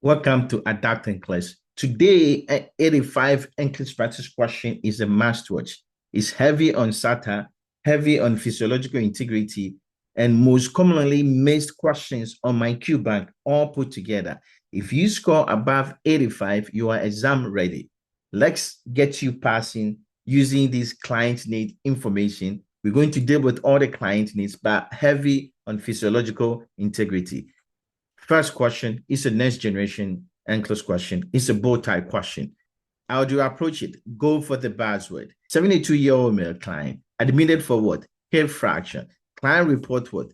Welcome to Adapting class. Today, 85 NCLEX practice question is a must watch. It's heavy on SATA, heavy on physiological integrity, and most commonly missed questions on my Q bank all put together. If you score above 85, you are exam ready. Let's get you passing using this client need information. We're going to deal with all the client needs, but heavy on physiological integrity. First question is a next generation NCLEX question. It's a bow tie question. How do you approach it? Go for the buzzword. 72-year-old male client admitted for what? Hip fracture. Client report what?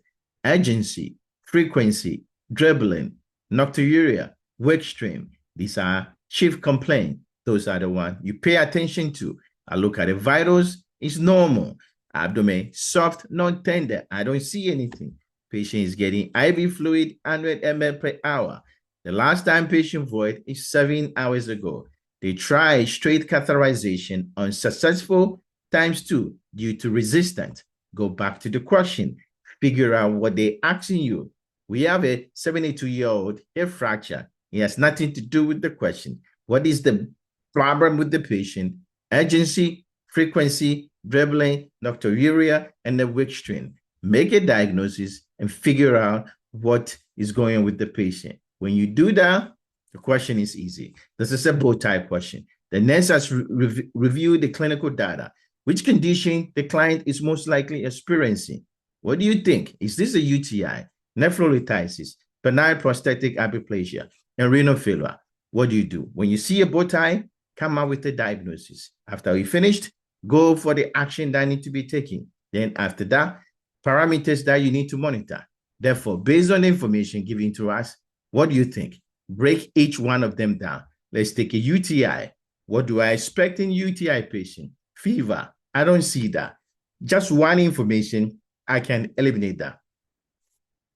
Urgency, frequency, dribbling, nocturia, wake stream. These are chief complaint. Those are the ones you pay attention to. I look at the vitals. It's normal. Abdomen, soft, non-tender. I don't see anything. Patient is getting IV fluid 100 ml per hour. The last time patient void is 7 hours ago. They tried straight catheterization, unsuccessful, ×2 due to resistance. Go back to the question. Figure out what they're asking you. We have a 72-year-old hip fracture. It has nothing to do with the question. What is the problem with the patient? Urgency, frequency, dribbling, nocturia, and the wake stream. Make a diagnosis and figure out what is going on with the patient. When you do that, the question is easy. This is a bow tie question. The nurse has reviewed the clinical data. Which condition the client is most likely experiencing? What do you think? Is this a UTI, nephrolithiasis, penile prostatic hyperplasia, and renal failure? What do you do? When you see a bow tie, come up with a diagnosis. After we finished, go for the action that needs to be taken. Then after that, parameters that you need to monitor. Therefore, based on the information given to us, what do you think? Break each one of them down. Let's take a UTI. What do I expect in UTI patient? Fever. I don't see that. Just one information, I can eliminate that.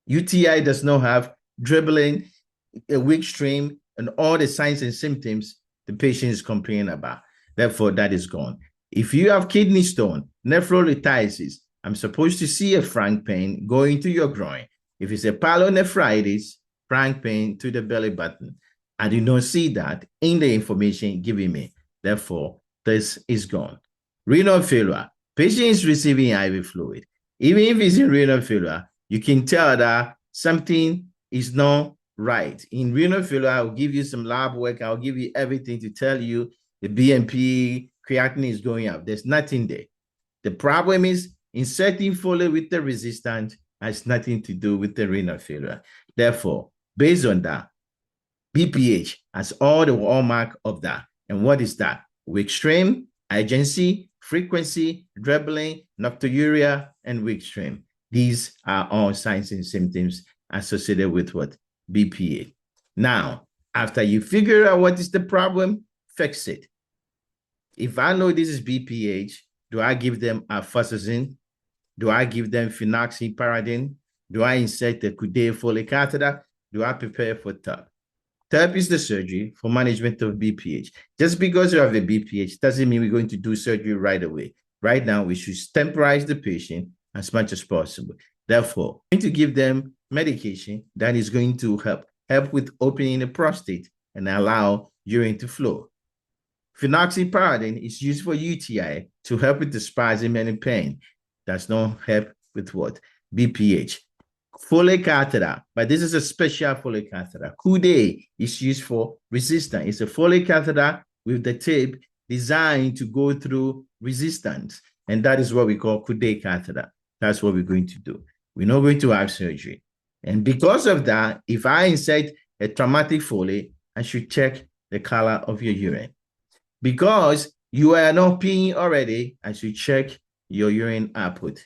UTI does not have dribbling, a weak stream, and all the signs and symptoms the patient is complaining about. Therefore, that is gone. If you have kidney stone, nephrolithiasis, I'm supposed to see a frank pain going to your groin. If it's a pyelonephritis, frank pain to the belly button. I do not see that in the information given me. Therefore, this is gone. Renal failure. Patient is receiving IV fluid. Even if it's in renal failure, you can tell that something is not right. In renal failure, I'll give you some lab work. I'll give you everything to tell you the BNP, creatinine is going up. There's nothing there. The problem is inserting Foley with the resistance has nothing to do with the renal failure. Therefore, based on that, BPH has all the hallmark of that. And what is that? Wake stream, urgency, frequency, dribbling, nocturia, and wake stream. These are all signs and symptoms associated with what? BPH. Now, after you figure out what is the problem, fix it. If I know this is BPH, do I give them alfuzosin? Do I give them phenoxyparadine? Do I insert the Coude Foley catheter? Do I prepare for TUP? TUP is the surgery for management of BPH. Just because you have a BPH doesn't mean we're going to do surgery right away. Right now, we should temporize the patient as much as possible. Therefore, we're going to give them medication that is going to help with opening the prostate and allow urine to flow. Phenoxyparadine is used for UTI to help with the spasm and pain. Does not help with what? BPH. Foley catheter, but this is a special Foley catheter. Coude is used for resistance. It's a Foley catheter with the tip designed to go through resistance. And that is what we call Coude catheter. That's what we're going to do. We're not going to have surgery. And because of that, if I insert a traumatic Foley, I should check the color of your urine. Because you are not peeing already, I should check your urine output.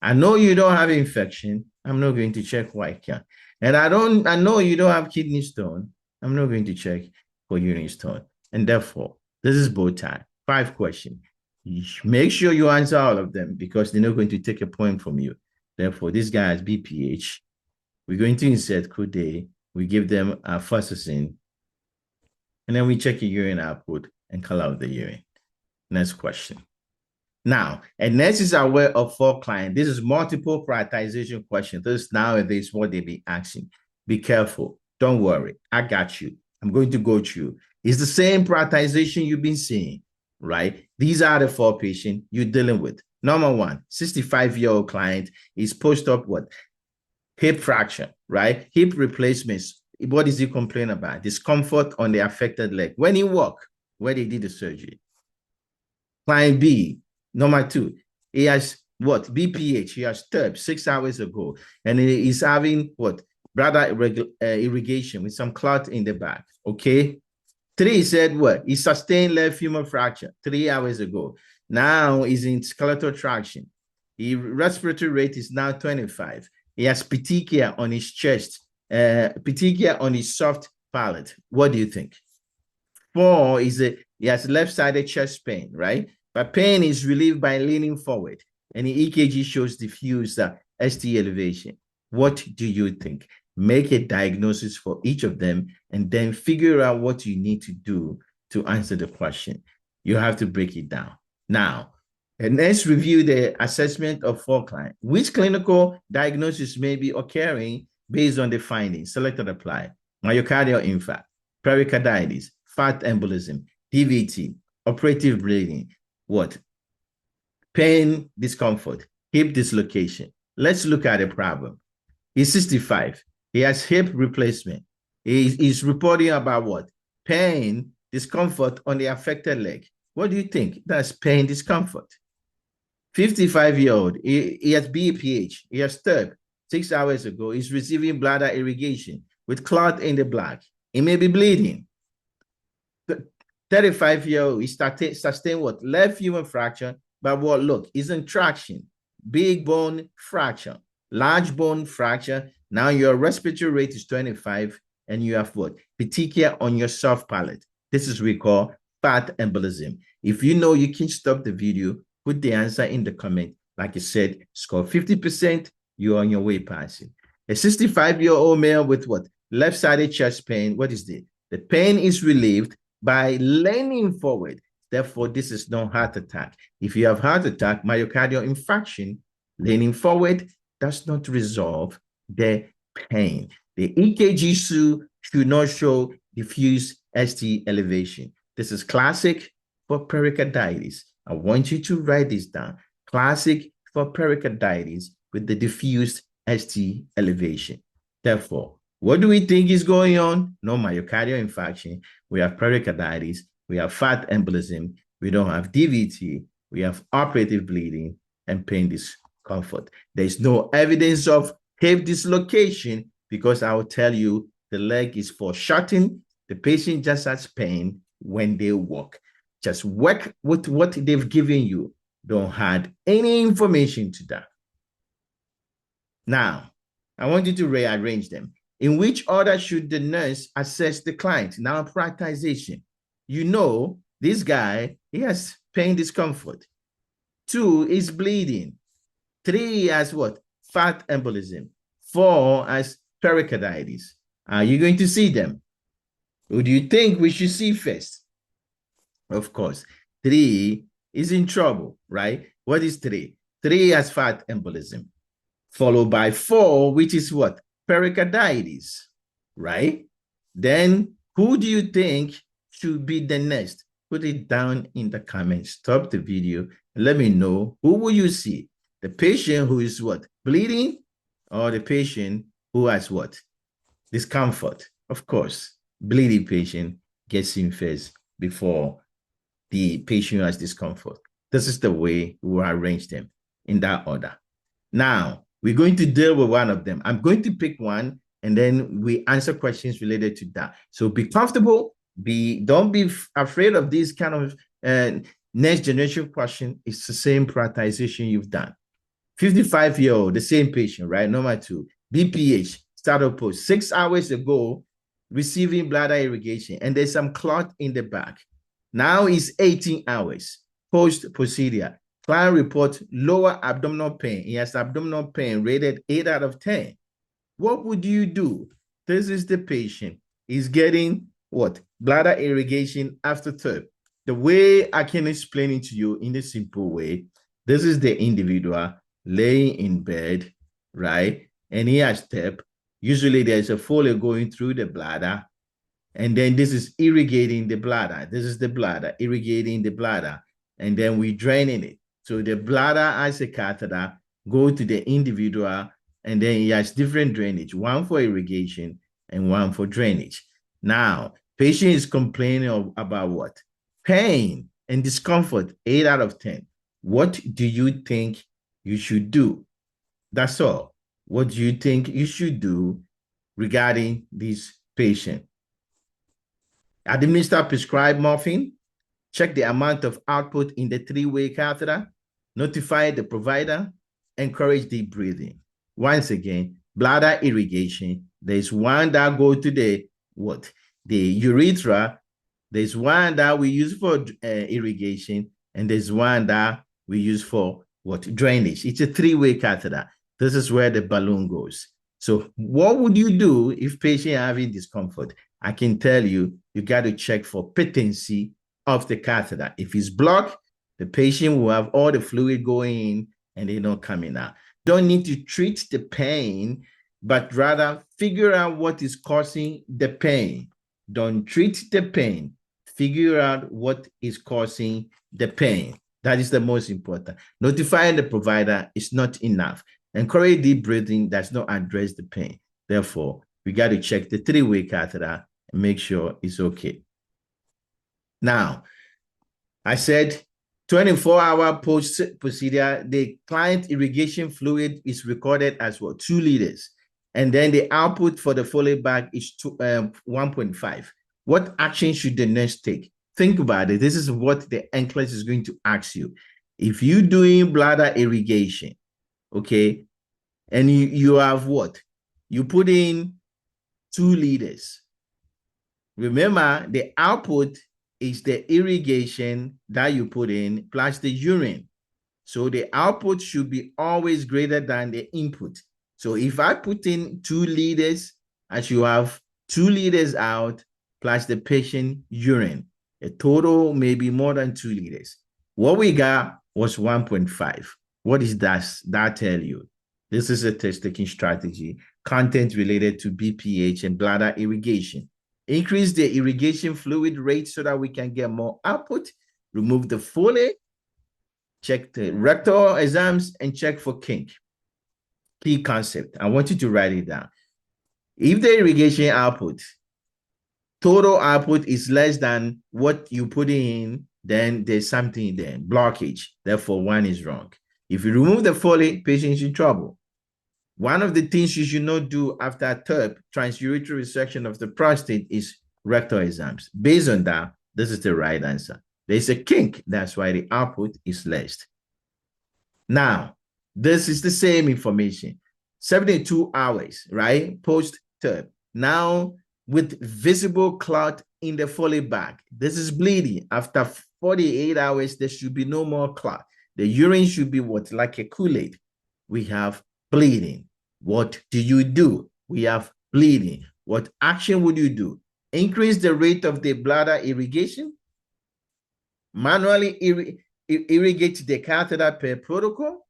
I know you don't have infection. I'm not going to check white count. And I know you don't have kidney stone. I'm not going to check for urine stone. And therefore, this is bow tie. 5 questions. Make sure you answer all of them because they're not going to take a point from you. Therefore, this guy has BPH. We're going to insert Coude. We give them alfuzosin. And then we check your urine output and color of the urine. Next question. Now, a nurse is aware of 4 clients. This is multiple prioritization question. This nowadays what they be asking. Be careful. Don't worry. I got you. I'm going to go through. It's the same prioritization you've been seeing, right? These are the 4 patients you're dealing with. Number 1, 65-year-old client is post-op what? Hip fracture, right? Hip replacements. What is he complaining about? Discomfort on the affected leg. When he walk, where they did the surgery. Client B, number 2, he has what? BPH. He has TERP 6 hours ago. And he is having what? Bladder irrigation with some clot in the back. Okay. 3 said what? He sustained left femur fracture 3 hours ago. Now he's in skeletal traction. His respiratory rate is now 25. He has petechia on his chest, petechia on his soft palate. What do you think? 4 is he has left-sided chest pain, right? But pain is relieved by leaning forward, and the EKG shows diffuse ST elevation. What do you think? Make a diagnosis for each of them, and then figure out what you need to do to answer the question. You have to break it down. Now, and let's review the assessment of 4 clients. Which clinical diagnosis may be occurring based on the findings? Select and apply. Myocardial infarct, pericarditis, fat embolism, DVT, operative bleeding, what? Pain, discomfort, hip dislocation. Let's look at the problem. He's 65. He has hip replacement. He's reporting about what? Pain, discomfort on the affected leg. What do you think? That's pain, discomfort. 55-year-old, he has BPH. He has TERP 6 hours ago. He's receiving bladder irrigation with clot in the bladder. He may be bleeding. 35-year-old, he sustained what? Left femur fracture, but what? Look, he's in traction. Big bone fracture, large bone fracture. Now your respiratory rate is 25, and you have what? Petechia on your soft palate. This is what we call fat embolism. If you know, you can stop the video, put the answer in the comment. Like I said, score 50%, you're on your way passing. A 65-year-old male with what? Left-sided chest pain. What is it? The pain is relieved by leaning forward. Therefore, this is no heart attack. If you have heart attack, myocardial infarction, leaning forward does not resolve the pain. The EKG should not show diffuse ST elevation. This is classic for pericarditis. I want you to write this down. Classic for pericarditis with the diffused ST elevation. Therefore, what do we think is going on? No myocardial infarction. We have pericarditis. We have fat embolism. We don't have DVT. We have operative bleeding and pain discomfort. There's no evidence of hip dislocation because I will tell you the leg is foreshortened. The patient just has pain when they walk. Just work with what they've given you. Don't add any information to that. Now, I want you to rearrange them. In which order should the nurse assess the client? Now, prioritization. You know, this guy, he has pain discomfort. 2 is bleeding. 3 has what? Fat embolism. 4 has pericarditis. Are you going to see them? Who do you think we should see first? Of course, 3 is in trouble, right? What is 3? 3 has fat embolism, followed by 4, which is what? Pericarditis, right? Then who do you think should be the next? Put it down in the comments. Stop the video and let me know, who will you see? The patient who is what? Bleeding, or the patient who has what? Discomfort. Of course, bleeding patient gets in first before the patient who has discomfort. This is the way we will arrange them in that order. Now, we're going to deal with one of them. I'm going to pick one, and then we answer questions related to that. So be comfortable. Don't be afraid of this kind of next generation question. It's the same prioritization you've done. 55-year-old, the same patient, right? Number 2, BPH, started post 6 hours ago, receiving bladder irrigation, and there's some clot in the back. Now it's 18 hours post-procedure. Client reports lower abdominal pain. He has abdominal pain rated 8 out of 10. What would you do? This is the patient. He's getting what? Bladder irrigation after TERP. The way I can explain it to you in a simple way, this is the individual laying in bed, right? And he has TERP. Usually there's a folio going through the bladder, And then this is irrigating the bladder. This is the bladder, irrigating the bladder. And then we draining it. So the bladder as a catheter go to the individual, and then it has different drainage, one for irrigation and one for drainage. Now, patient is complaining about what? Pain and discomfort, 8 out of 10. What do you think you should do? That's all. What do you think you should do regarding this patient? Administer prescribed morphine. Check the amount of output in the three-way catheter. Notify the provider. Encourage deep breathing. Once again, bladder irrigation. There's one that go to the what? The urethra. There's one that we use for irrigation, and there's one that we use for what? Drainage. It's a three-way catheter. This is where the balloon goes. So what would you do if patient having discomfort? I can tell you, you got to check for patency of the catheter. If it's blocked, the patient will have all the fluid going in and they're not coming out. Don't need to treat the pain, but rather figure out what is causing the pain. Don't treat the pain. Figure out what is causing the pain. That is the most important. Notifying the provider is not enough. Encourage deep breathing does not address the pain. Therefore, we got to check the three-way catheter and make sure it's okay. Now, I said 24-hour post-procedure, the client irrigation fluid is recorded as what? 2 liters. And then the output for the Foley bag is 1.5. What action should the nurse take? Think about it. This is what the NCLEX is going to ask you. If you're doing bladder irrigation, okay, and you have what? You put in 2 liters. Remember, the output is the irrigation that you put in plus the urine. So the output should be always greater than the input. So if I put in 2 liters, I should have 2 liters out plus the patient urine. A total may be more than 2 liters. What we got was 1.5. What does that tell you? This is a test-taking strategy, content related to BPH and bladder irrigation. Increase the irrigation fluid rate so that we can get more output. Remove the Foley. Check the rectal exams and check for kink. Key concept. I want you to write it down. If the irrigation output, total output is less than what you put in, then there's something there, blockage. Therefore, one is wrong. If you remove the Foley, patient's in trouble. One of the things you should not do after TURP, transurethral resection of the prostate, is rectal exams. Based on that, this is the right answer. There's a kink. That's why the output is less. Now, this is the same information. 72 hours, right? Post-TURP. Now, with visible clot in the Foley bag. This is bleeding. After 48 hours, there should be no more clot. The urine should be what? Like a Kool-Aid. We have bleeding. What do you do? We have bleeding. What action would you do? Increase the rate of the bladder irrigation. Manually irrigate the catheter per protocol.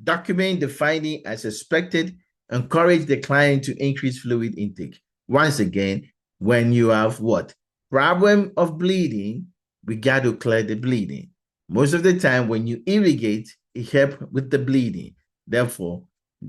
Document the finding as expected. Encourage the client to increase fluid intake. Once again, when you have what? Problem of bleeding, we got to clear the bleeding. Most of the time, when you irrigate, it helps with the bleeding. Therefore,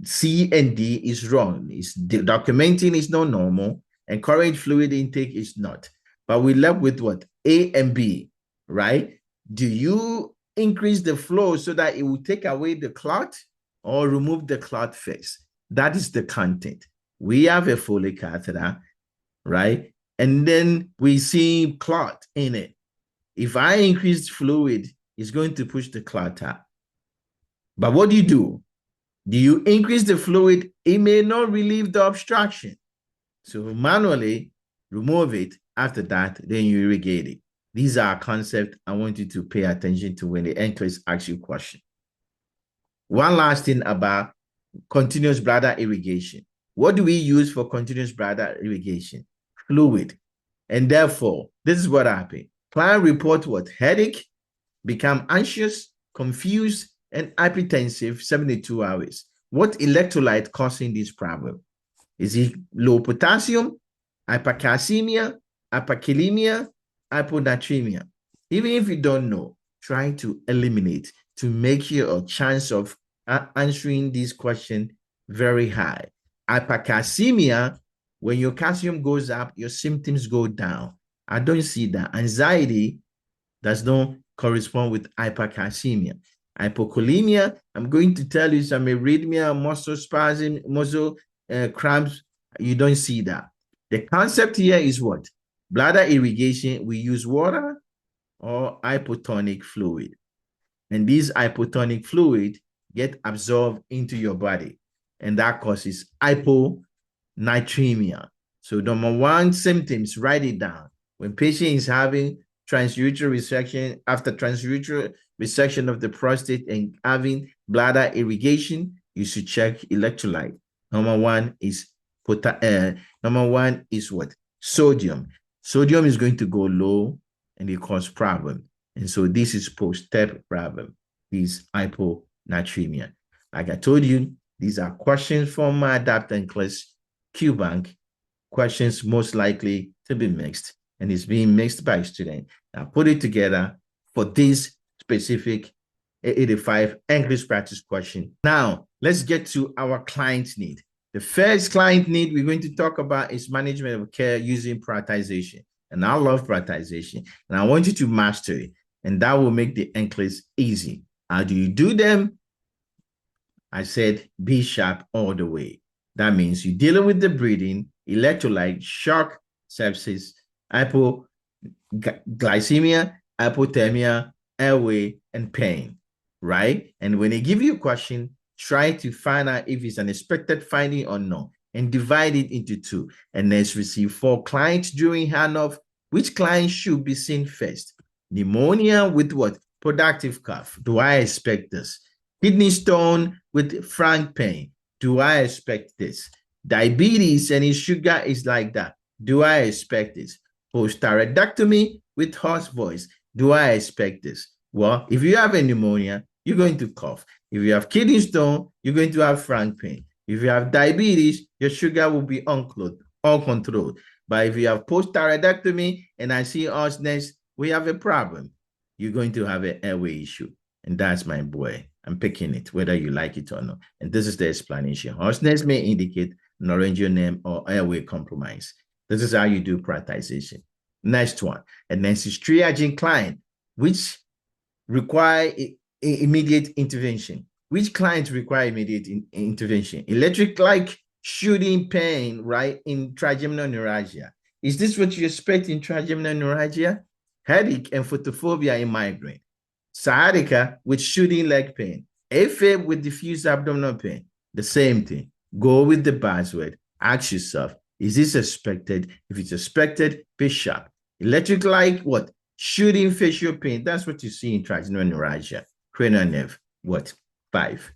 C and D is wrong. Documenting is not normal. Encourage fluid intake is not. But we left with what? A and B, right? Do you increase the flow so that it will take away the clot or remove the clot first? That is the content. We have a Foley catheter, right? And then we see clot in it. If I increase fluid, it's going to push the clot out. But what do you do? Do you increase the fluid? It may not relieve the obstruction. So manually remove it. After that, then you irrigate it. These are concepts I want you to pay attention to when the NCLEX asks you a question. One last thing about continuous bladder irrigation. What do we use for continuous bladder irrigation? Fluid. And therefore, this is what happened. Client report what? Headache, become anxious, confused, and hypertensive 72 hours. What electrolyte causing this problem? Is it low potassium, hypercalcemia, hyperkalemia, hyponatremia. Even if you don't know, try to eliminate to make your chance of answering this question very high. Hypercalcemia, when your calcium goes up, your symptoms go down. I don't see that. Anxiety does not correspond with hypercalcemia. Hypokalemia, I'm going to tell you some arrhythmia, muscle spasm, muscle cramps. You don't see that. The concept here is what? Bladder irrigation, we use water or hypotonic fluid. And these hypotonic fluid get absorbed into your body. And that causes hyponatremia. So number one symptoms, write it down. When patient is having transurethral resection, after transurethral resection of the prostate and having bladder irrigation, you should check electrolyte. Number one is what? Sodium. Sodium is going to go low and it causes problem. And so this is post-step problem, this hyponatremia. Like I told you, these are questions from my Adaptation class Q bank, questions most likely to be mixed, and it's being mixed by student. I put it together for this specific 85 English practice question. Now, let's get to our client need. The first client need we're going to talk about is management of care using prioritization. And I love prioritization, and I want you to master it, and that will make the NCLEX easy. How do you do them? I said be sharp all the way. That means you're dealing with the breathing, electrolyte, shock, sepsis, hypoglycemia, hypothermia, airway, and pain, right? And when they give you a question, try to find out if it's an expected finding or not, and divide it into two. And let's receive 4 clients during handoff. Which client should be seen first? Pneumonia with what? Productive cough. Do I expect this? Kidney stone with frank pain. Do I expect this? Diabetes and his sugar is like that. Do I expect this? Post-thyroidectomy with hoarse voice. Do I expect this? Well, if you have a pneumonia, you're going to cough. If you have kidney stone, you're going to have frank pain. If you have diabetes, your sugar will be uncontrolled. But if you have post-thyroidectomy and I see hoarseness, we have a problem. You're going to have an airway issue. And that's my boy. I'm picking it, whether you like it or not. And this is the explanation. Hoarseness may indicate laryngeal or airway compromise. This is how you do prioritization. Next one, a Nancy's triaging client, which require immediate intervention. Which clients require immediate intervention? Electric-like shooting pain, right, in trigeminal neuralgia. Is this what you expect in trigeminal neuralgia? Headache and photophobia in migraine. Sciatica with shooting leg pain. AFib with diffuse abdominal pain. The same thing. Go with the buzzword. Ask yourself, is this expected? If it's expected, be sharp. Electric-like what? Shooting facial pain. That's what you see in trigeminal neuralgia. Cranial nerve, what? 5.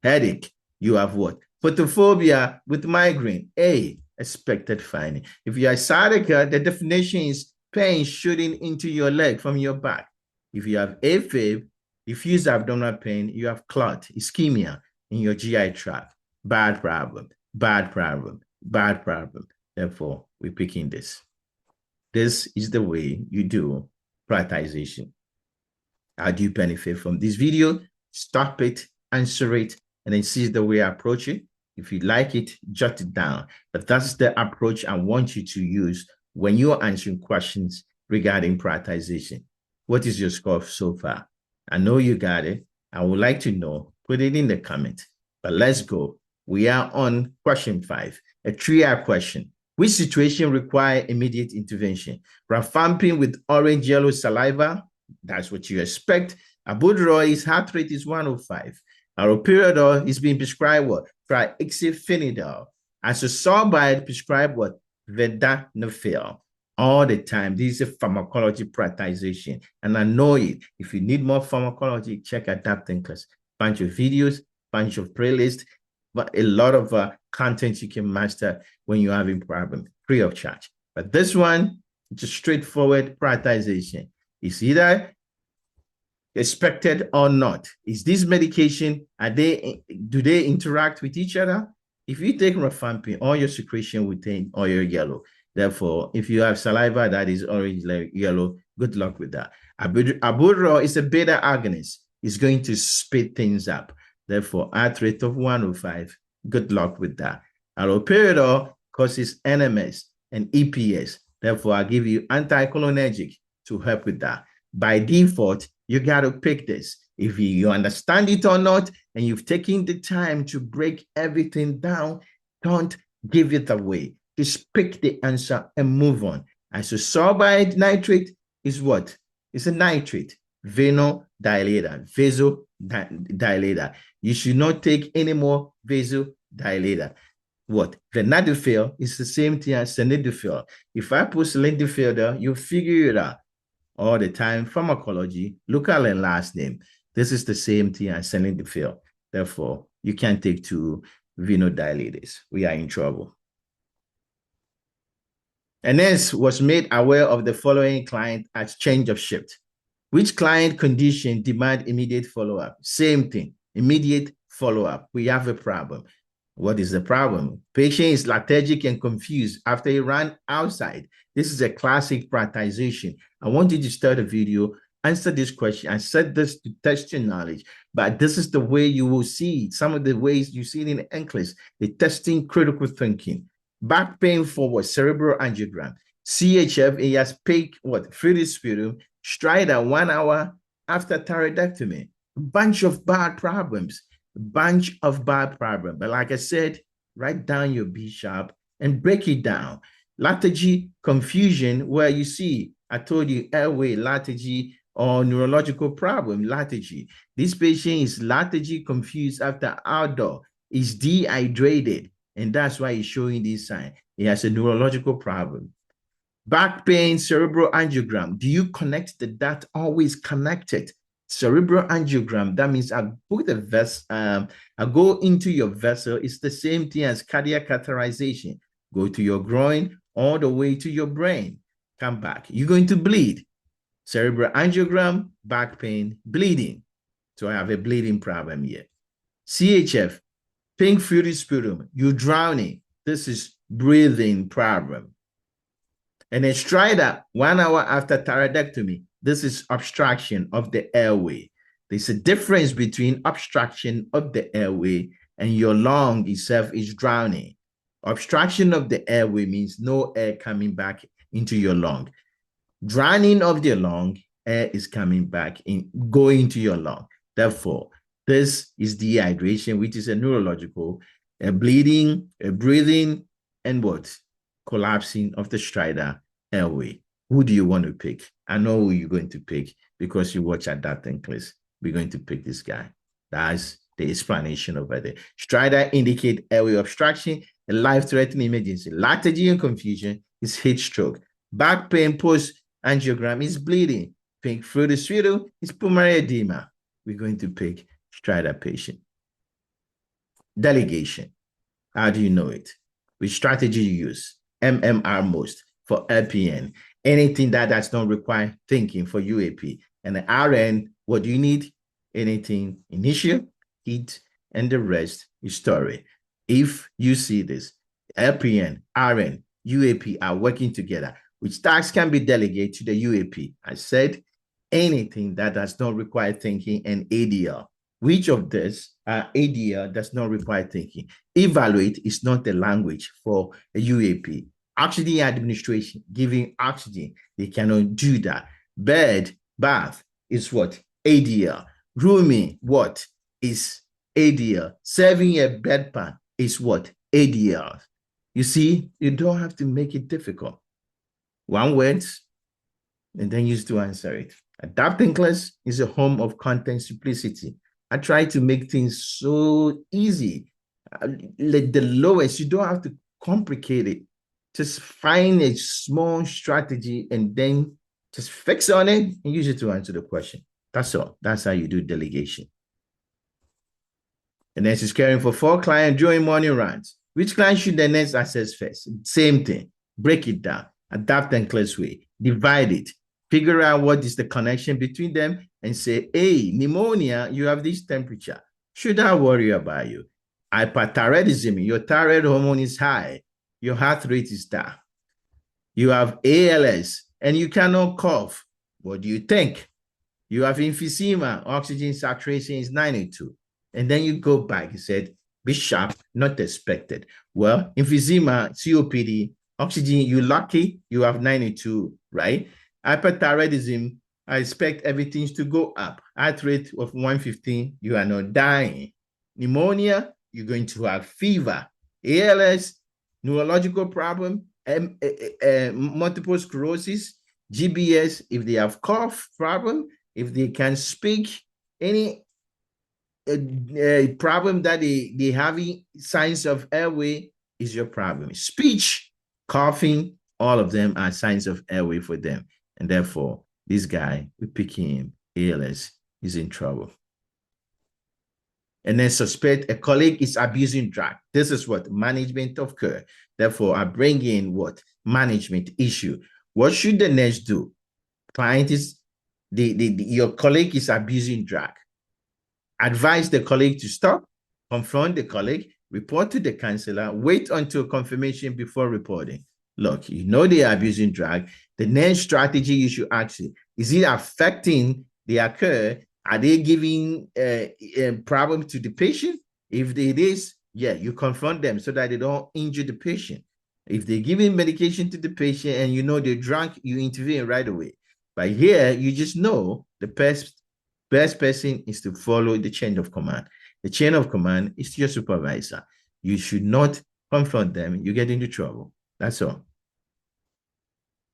Headache, you have what? Photophobia with migraine. A, expected finding. If you are sciatica, the definition is pain shooting into your leg from your back. If you have AFib, diffuse abdominal pain, you have clot, ischemia in your GI tract. Bad problem, bad problem, bad problem. Therefore, we're picking this. This is the way you do prioritization. How do you benefit from this video? Stop it, answer it, and then see the way I approach it. If you like it, jot it down. But that's the approach I want you to use when you're answering questions regarding prioritization. What is your score so far? I know you got it. I would like to know. Put it in the comment. But let's go. We are on question 5, a triad question. Which situation require immediate intervention? Rifampin with orange yellow saliva, that's what you expect. Albuterol, heart rate is 105. Haloperidol is being prescribed what? Triixiphenidol. Azosulbide prescribed what? Vardenafil. All the time. This is a pharmacology prioritization. And I know it. If you need more pharmacology, check Adaptation class. Bunch of videos, bunch of playlists, but a lot of content you can master when you're having problem, free of charge. But this one, it's a straightforward prioritization. It's either expected or not. Is this medication, do they interact with each other? If you take rifampin, all your secretion will turn oil yellow. Therefore, if you have saliva that is orange, like yellow, good luck with that. Albuterol is a beta agonist. It's going to speed things up. Therefore, heart rate of 105. Good luck with that. Haloperidol causes NMS and EPS. Therefore, I give you anticholinergic to help with that. By default, you got to pick this. If you understand it or not, and you've taken the time to break everything down, don't give it away. Just pick the answer and move on. Isosorbide nitrate is what? It's a nitrate, vasodilator. You should not take any more vasodilator. What? Venadifil is the same thing as sildenafil. If I put sildenafil there, you figure it out all the time. Pharmacology, local and last name. This is the same thing as sildenafil. Therefore, you can't take two vasodilators. We are in trouble. And NCLEX was made aware of the following client as change of shift. Which client condition demand immediate follow-up? Same thing, immediate follow-up. We have a problem. What is the problem? Patient is lethargic and confused after he ran outside. This is a classic prioritization. I want you to start a video, answer this question. I said this to test your knowledge, but this is the way you will see it. Some of the ways you see it in NCLEX, the testing critical thinking. Back pain forward, cerebral angiogram. CHF, he has peak, fluid sputum, stridor 1 hour after thyroidectomy. Bunch of bad problems. But like I said, write down your B sharp and break it down. Lethargy, confusion, where you see, I told you airway, lethargy, or neurological problem, lethargy. This patient is lethargy, confused after outdoor, is dehydrated, and that's why he's showing this sign. He has a neurological problem. Back pain, cerebral angiogram. Do you connect the dot? Always connected. Cerebral angiogram, that means I put the vessel, I go into your vessel. It's the same thing as cardiac catheterization. Go to your groin, all the way to your brain. Come back. You're going to bleed. Cerebral angiogram, back pain, bleeding. So I have a bleeding problem here. CHF, pink fluid sputum, you're drowning. This is breathing problem. And then stridor 1 hour after thyroidectomy. This is obstruction of the airway. There's a difference between obstruction of the airway and your lung itself is drowning. Obstruction of the airway means no air coming back into your lung. Drowning of the lung, air is coming back in, going to your lung. Therefore, this is dehydration, which is a neurological, a bleeding, a breathing, and what? Collapsing of the stridor airway. Who do you want to pick? I know who you're going to pick because you watch Adaptation class. We're going to pick this guy. That's the explanation over there. Stridor indicate airway obstruction, a life-threatening emergency. Lethargy and confusion is heat stroke. Back pain post-angiogram is bleeding. Pink fluid sputum is pulmonary edema. We're going to pick stridor patient. Delegation. How do you know it? Which strategy you use? MMR most for LPN. Anything that does not require thinking for UAP. And the RN, what do you need? Anything initial, heat, and the rest is story. If you see this, LPN, RN, UAP are working together, which tasks can be delegated to the UAP. I said anything that does not require thinking and ADL. Which of this ADL does not require thinking? Evaluate is not the language for a UAP. Oxygen administration, giving oxygen, they cannot do that. Bed, bath is what? ADL. Rooming, what? Is ADL. Serving a bedpan is what? ADL. You see, you don't have to make it difficult. One word, and then use to answer it. Adapting class is a home of content simplicity. I try to make things so easy. Like the lowest, you don't have to complicate it. Just find a small strategy and then just fix on it and use it to answer the question. That's all. That's how you do delegation. And then she's caring for 4 clients during morning runs. Which client should the next access first? Same thing. Break it down. Adapt and clear way. Divide it. Figure out what is the connection between them and say, hey, pneumonia, you have this temperature. Should I worry about you? Hyperthyroidism, your thyroid hormone is high. Your heart rate is down. You have ALS and you cannot cough. What do you think? You have emphysema, oxygen saturation is 92. And then you go back, you said, be sharp, not expected. Well, emphysema, COPD, oxygen, you lucky, you have 92, right? Hyperthyroidism, I expect everything to go up. Heart rate of 115, you are not dying. Pneumonia, you're going to have fever. ALS, neurological problem, multiple sclerosis, GBS, if they have cough problem, if they can speak, any problem that they having signs of airway is your problem. Speech, coughing, all of them are signs of airway for them. And therefore, this guy, we picking him, ALS, is in trouble. And then suspect a colleague is abusing drug. This is what management of care. Therefore, I bring in what management issue. What should the nurse do? Client is your colleague is abusing drug. Advise the colleague to stop, confront the colleague, report to the counselor, wait until confirmation before reporting. Look, you know they are abusing drug. The next strategy you should ask is it affecting their care? Are they giving a problem to the patient? If it is, yeah, you confront them so that they don't injure the patient. If they're giving medication to the patient and you know they're drunk, you intervene right away. But here, you just know the best person is to follow the chain of command. The chain of command is your supervisor. You should not confront them. You get into trouble. That's all.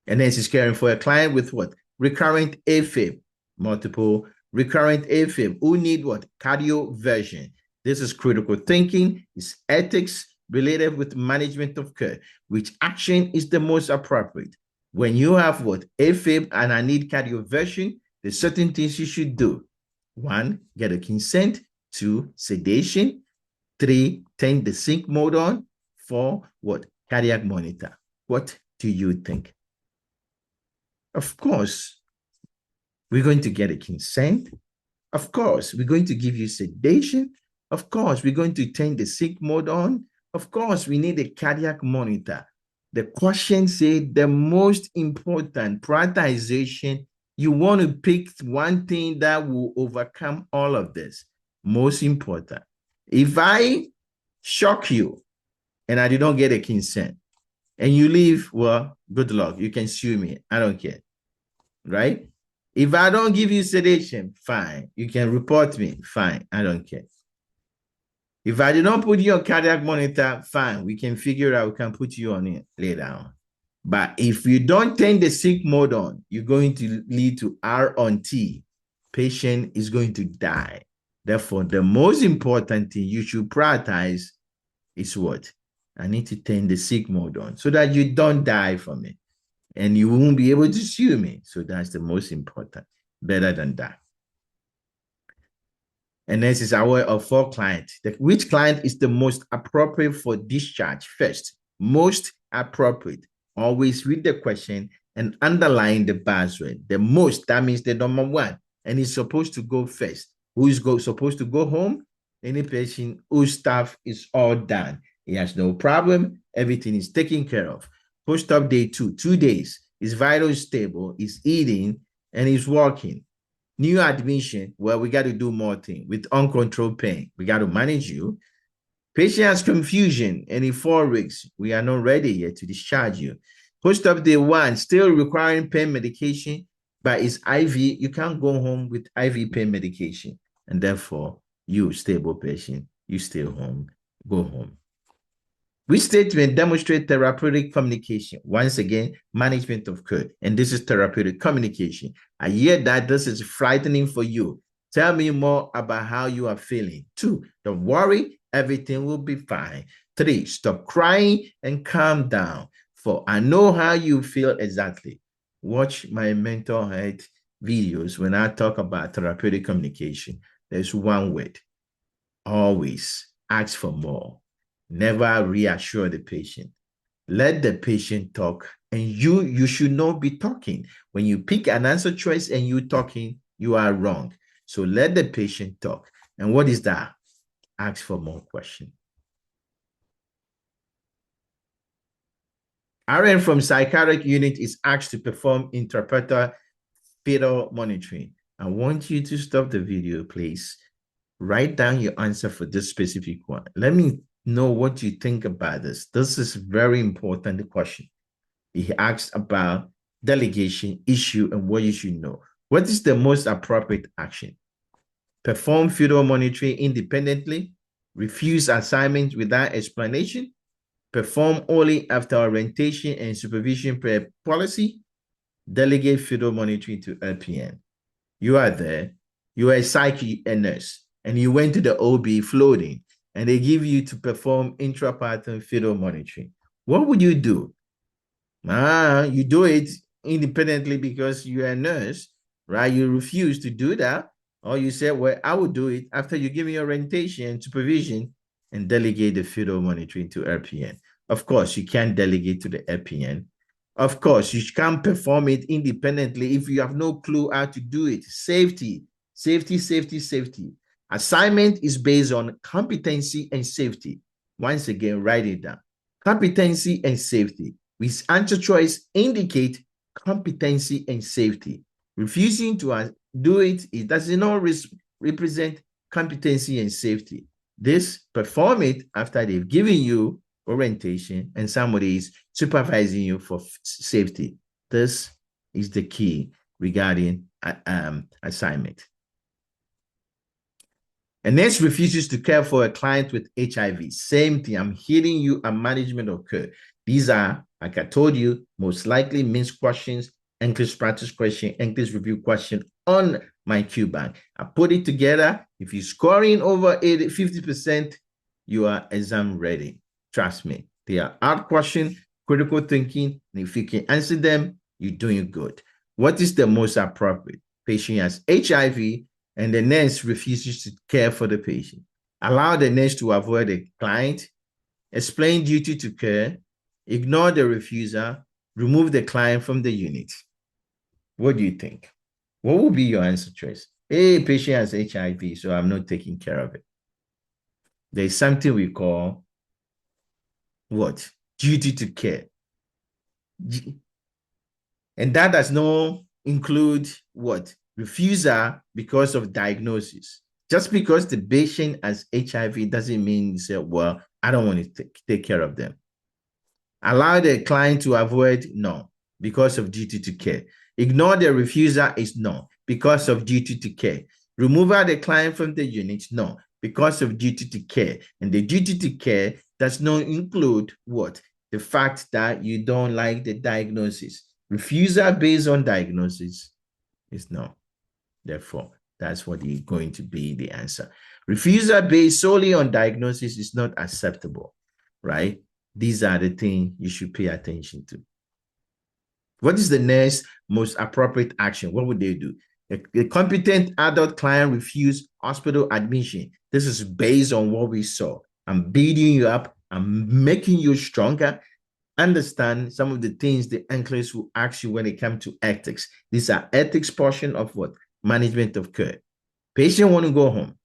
And then she's caring for a client with what? Recurrent AFib, multiple recurrent AFib, who need what? Cardioversion. This is critical thinking, it's ethics related with management of care. Which action is the most appropriate? When you have what? AFib and I need cardioversion, there's certain things you should do. 1, get a consent. 2, sedation. 3, turn the sync mode on. 4, what? Cardiac monitor. What do you think? Of course, we're going to get a consent. Of course, we're going to give you sedation. Of course, we're going to turn the sync mode on. Of course, we need a cardiac monitor. The question said the most important prioritization, you want to pick one thing that will overcome all of this. Most important. If I shock you and I did not get a consent and you leave, well, good luck. You can sue me. I don't care. Right? If I don't give you sedation, fine. You can report me. Fine. I don't care. If I did not put you on cardiac monitor, fine. We can figure out, we can put you on it later on. But if you don't turn the sync mode on, you're going to lead to R on T. Patient is going to die. Therefore, the most important thing you should prioritize is what? I need to turn the sync mode on so that you don't die from it. And you won't be able to sue me. So that's the most important. Better than that. And this is our of 4 clients. Which client is the most appropriate for discharge? First, most appropriate. Always read the question and underline the buzzword. The most, that means the number 1. And it's supposed to go first. Who is supposed to go home? Any patient whose stuff is all done. He has no problem. Everything is taken care of. Post-op day 2, 2 days. His vital is stable, he's eating, and he's walking. New admission, well, we got to do more things. With uncontrolled pain, we got to manage you. Patient has confusion, and in 4 weeks, we are not ready yet to discharge you. Post-op day 1, still requiring pain medication, but it's IV. You can't go home with IV pain medication. And therefore, you, stable patient, you stay home, go home. Which statement demonstrate therapeutic communication? Once again, management of care. And this is therapeutic communication. I hear that this is frightening for you. Tell me more about how you are feeling. 2, don't worry, everything will be fine. 3, stop crying and calm down. 4, I know how you feel exactly. Watch my mental health videos when I talk about therapeutic communication. There's one word. Always ask for more. Never reassure the patient. Let the patient talk, and you should not be talking. When you pick an answer choice and you talking, you are wrong. So let the patient talk. And what is that? Ask for more questions. RN from psychiatric unit is asked to perform intraoperative fetal monitoring. I want you to stop the video, please. Write down your answer for this specific one. Let me know what you think about this. This is very important question. He asks about delegation, issue, and what you should know. What is the most appropriate action? Perform fetal monitoring independently, refuse assignment without explanation, perform only after orientation and supervision per policy, delegate fetal monitoring to LPN. You are there, you are a psych nurse, and you went to the OB floating, and they give you to perform intrapartum fetal monitoring. What would you do? You do it independently because you're a nurse, right? You refuse to do that. Or you say, well, I will do it after you give me orientation and supervision and delegate the fetal monitoring to LPN. Of course, you can't delegate to the LPN. Of course, you can't perform it independently if you have no clue how to do it. Safety, safety, safety, safety. Assignment is based on competency and safety. Once again, write it down. Competency and safety. With answer choice indicate competency and safety. Refusing to do it, it does not represent competency and safety. This perform it after they've given you orientation and somebody is supervising you for safety. This is the key regarding assignment. A nurse refuses to care for a client with HIV. Same thing. I'm hitting you a management of care. These are, like I told you, most likely missed questions, NCLEX practice question, NCLEX review question on my Q bank. I put it together. If you're scoring over 50%, you are exam ready. Trust me. They are hard questions, critical thinking, and if you can answer them, you're doing good. What is the most appropriate? Patient has HIV, and the nurse refuses to care for the patient. Allow the nurse to avoid the client, explain duty to care, ignore the refuser, remove the client from the unit. What do you think? What will be your answer choice? Hey, patient has HIV, so I'm not taking care of it. There's something we call what? Duty to care. And that does not include what? Refuser because of diagnosis. Just because the patient has HIV doesn't mean you say, well, I don't want to take care of them. Allow the client to avoid, no, because of duty to care. Ignore the refuser is no, because of duty to care. Remove the client from the unit, no, because of duty to care. And the duty to care does not include what? The fact that you don't like the diagnosis. Refusal based on diagnosis is no. Therefore, that's what is going to be the answer. Refusal based solely on diagnosis is not acceptable, right? These are the things you should pay attention to. What is the next most appropriate action? What would they do? A competent adult client refuse hospital admission. This is based on what we saw. I'm beating you up. I'm making you stronger. Understand some of the things the NCLEX will ask you when it comes to ethics. These are ethics portion of what? Management of care. Patient want to go home.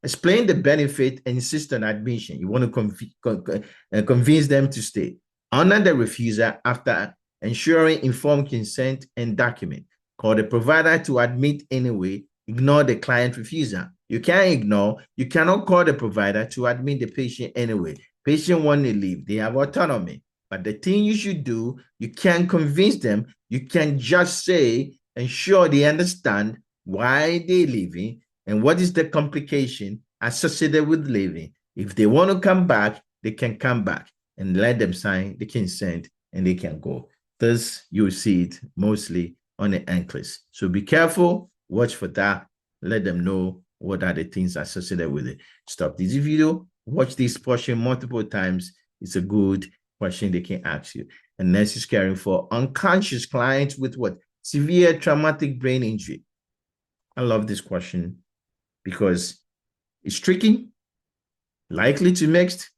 Explain the benefit and insist on admission. You want to convince them to stay. Honor the refuser after ensuring informed consent and document. Call the provider to admit anyway. Ignore the client refuser. You can't ignore. You cannot call the provider to admit the patient anyway. Patient want to leave. They have autonomy. But the thing you should do, you can't convince them. You can just say, ensure they understand why they're leaving and what is the complication associated with leaving. If they want to come back, they can come back and let them sign the consent and they can go. Thus, you'll see it mostly on the NCLEX. So be careful, watch for that, let them know what are the things associated with it. Stop this video, watch this portion multiple times. It's a good question they can ask you. And next is caring for unconscious clients with what? Severe traumatic brain injury. I love this question because it's tricky, likely to mixed,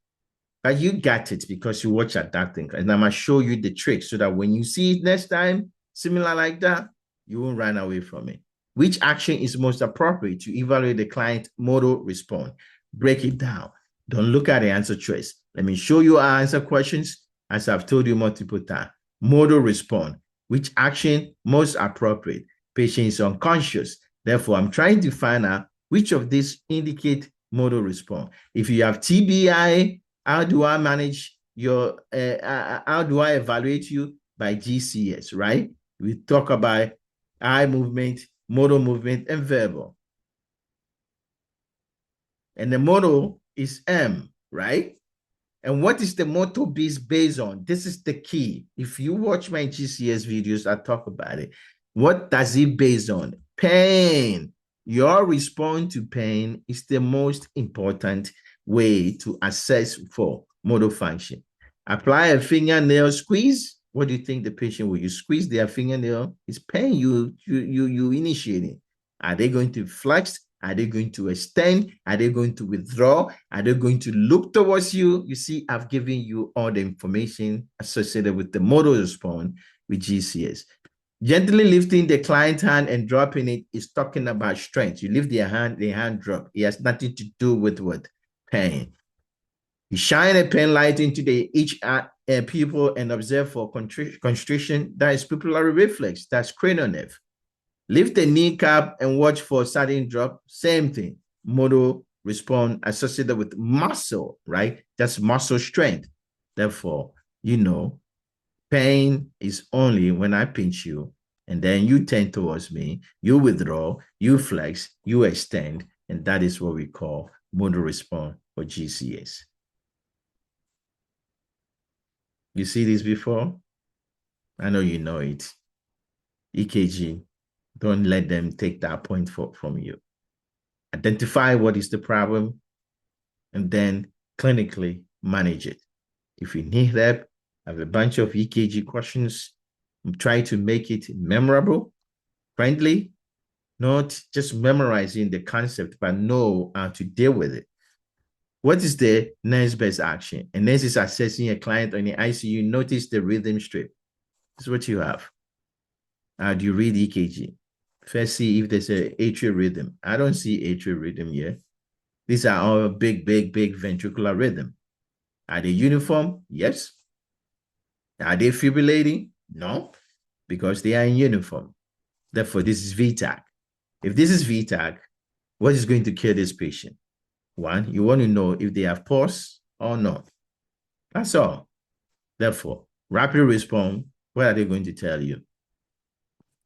but you got it because you watch adapting. And I'm going to show you the trick so that when you see it next time, similar like that, you won't run away from it. Which action is most appropriate to evaluate the client modal response? Break it down. Don't look at the answer choice. Let me show you our answer questions. as I've told you multiple times. Modal response. Which action most appropriate? Patient is unconscious. Therefore, I'm trying to find out which of these indicate modal response. If you have TBI, how do I manage your, how do I evaluate you? By GCS, right? We talk about eye movement, modal movement, and verbal. And the modal is M, right? And what is the modal based on? This is the key. If you watch my GCS videos, I talk about it. What does it based on? Pain. Your response to pain is the most important way to assess for motor function. Apply a fingernail squeeze. What do you think the patient will use? Squeeze their fingernail. It's pain you initiating. Are they going to flex? Are they going to extend? Are they going to withdraw? Are they going to look towards you? You see, I've given you all the information associated with the modal response with GCS. Gently lifting the client's hand and dropping it is talking about strength. You lift the hand drop. It has nothing to do with what? Pain. You shine a pen light into each pupil and observe for constriction. That is pupillary reflex. That's cranial nerve. Lift the kneecap and watch for sudden drop. Same thing. Modal response associated with muscle, right? That's muscle strength. Therefore, you know, pain is only when I pinch you and then you turn towards me, you withdraw, you flex, you extend, and that is what we call modal response for GCS. You see this before? I know you know it. EKG. Don't let them take that point from you. Identify what is the problem and then clinically manage it. If you need help, I have a bunch of EKG questions. Try to make it memorable, friendly, not just memorizing the concept, but know how to deal with it. What is the next best action? And this is assessing a client on the ICU. Notice the rhythm strip. This is what you have. How do you read EKG? First, see if there's an atrial rhythm. I don't see atrial rhythm here. These are all big ventricular rhythm. Are they uniform? Yes. Are they fibrillating? No, because they are in uniform. Therefore, this is VTAC. If this is VTAC, what is going to kill this patient? One, you want to know if they have pulse or not. That's all. Therefore, rapid response, what are they going to tell you?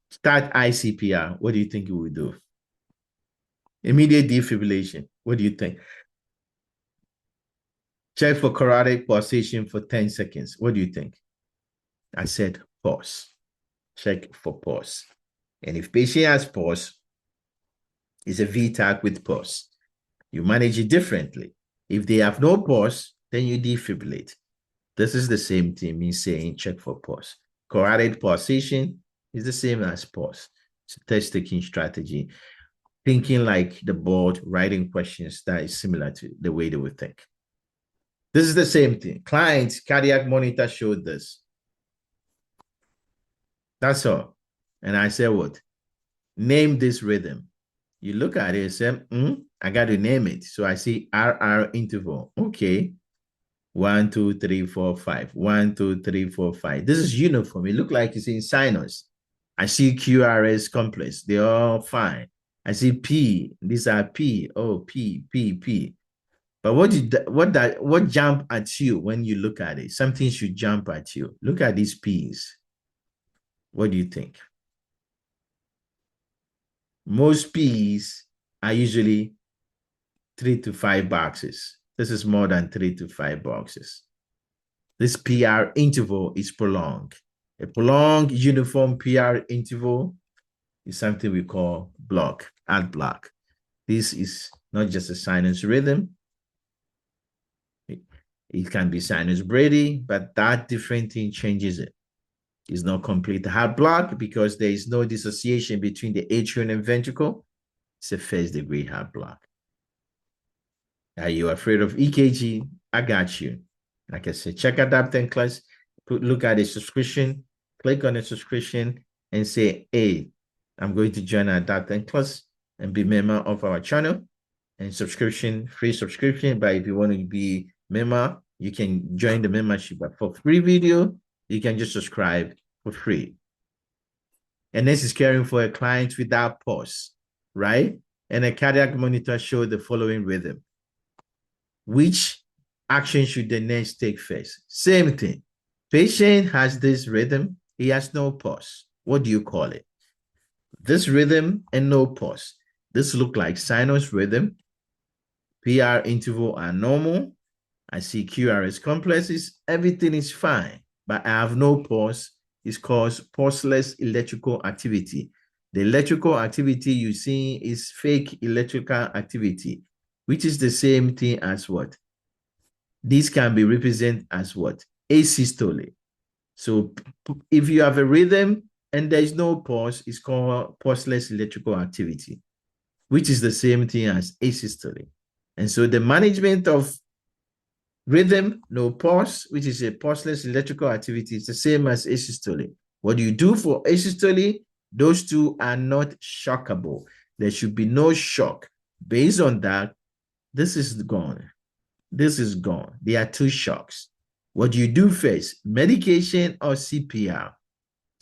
Start ICPR. What do you think you will do? Immediate defibrillation. What do you think? Check for cardiac pulsation for 10 seconds. What do you think? I said pause. Check for pause. And if patient has pause, it's a VTAC with pause. You manage it differently. If they have no pause, then you defibrillate. This is the same thing, me saying check for pause. Cardiac pulsation is the same as pause. It's a test-taking strategy. Thinking like the board, writing questions that is similar to the way they would think. This is the same thing. Client's cardiac monitor showed this. That's all. And I said, what? Name this rhythm. You look at it and say, I got to name it. So I see RR interval. Okay. 1, 2, 3, 4, 5. 1, 2, 3, 4, 5. This is uniform. It looks like it's in sinus. I see QRS complex. They're all fine. I see P. These are P. Oh, P, P, P. But what jump at you when you look at it? Something should jump at you. Look at these P's. What do you think? Most P's are usually 3 to 5 boxes. This is more than 3 to 5 boxes. This PR interval is prolonged. A prolonged uniform PR interval is something we call block, ad block. This is not just a sinus rhythm. It can be sinus brady, but that different thing changes it. It's not complete heart block because there is no dissociation between the atrium and ventricle. It's a first-degree heart block. Are you afraid of EKG? I got you. Like I said, check Adaptation class, look at the subscription, click on the subscription, and say, hey, I'm going to join Adaptation class and be member of our channel. And subscription, free subscription. But if you want to be member, you can join the membership. But for free video, you can just subscribe for free. And this is caring for a client without pause, right? And a cardiac monitor shows the following rhythm. Which action should the nurse take first? Same thing. Patient has this rhythm. He has no pause. What do you call it? This rhythm and no pause. This look like sinus rhythm. PR interval are normal. I see QRS complexes. Everything is fine, but I have no pause. It's called pulseless electrical activity. The electrical activity you see is fake electrical activity, which is the same thing as what? This can be represented as what? Asystole. So if you have a rhythm and there is no pause, it's called pulseless electrical activity, which is the same thing as asystole. And so the management of rhythm, no pause, which is a pulseless electrical activity, is the same as asystole. What do you do for asystole? Those two are not shockable. There should be no shock. Based on that, this is gone. This is gone. There are two shocks. What do you do first? Medication or CPR?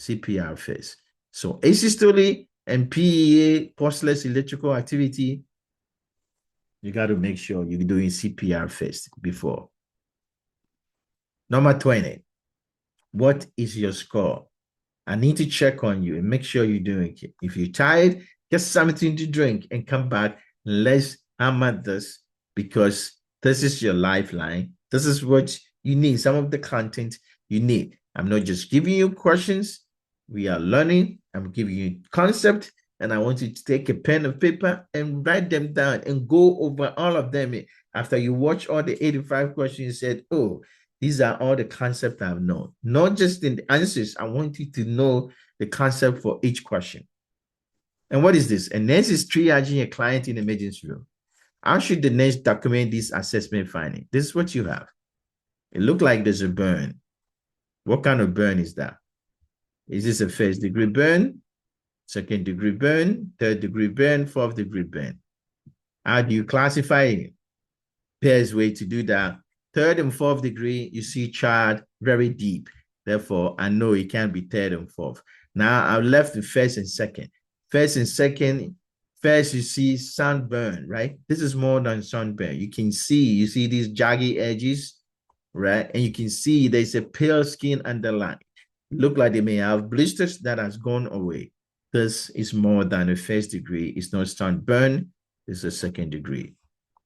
CPR first. So asystole and PEA, pulseless electrical activity, you got to make sure you're doing CPR first before. Number 20. What is your score? I need to check on you and make sure you're doing it. If you're tired, get something to drink and come back. Let's hammer this because this is your lifeline. This is what you need, some of the content you need. I'm not just giving you questions. We are learning. I'm giving you concept, and I want you to take a pen and paper and write them down and go over all of them. After you watch all the 85 questions, you said, oh, these are all the concepts I've known. Not just in the answers. I want you to know the concept for each question. And what is this? A nurse is triaging a client in the emergency room. How should the nurse document this assessment finding? This is what you have. It looks like there's a burn. What kind of burn is that? Is this a first degree burn, second degree burn, third degree burn, fourth degree burn? How do you classify it? Best way to do that. Third and fourth degree, you see child very deep. Therefore, I know it can't be third and fourth. Now, I've left the first and second. First and second, first you see sunburn, right? This is more than sunburn. You see these jaggy edges, right? And you can see there's a pale skin underline. Look like they may have blisters that has gone away. This is more than a first degree. It's not sunburn, it's a second degree.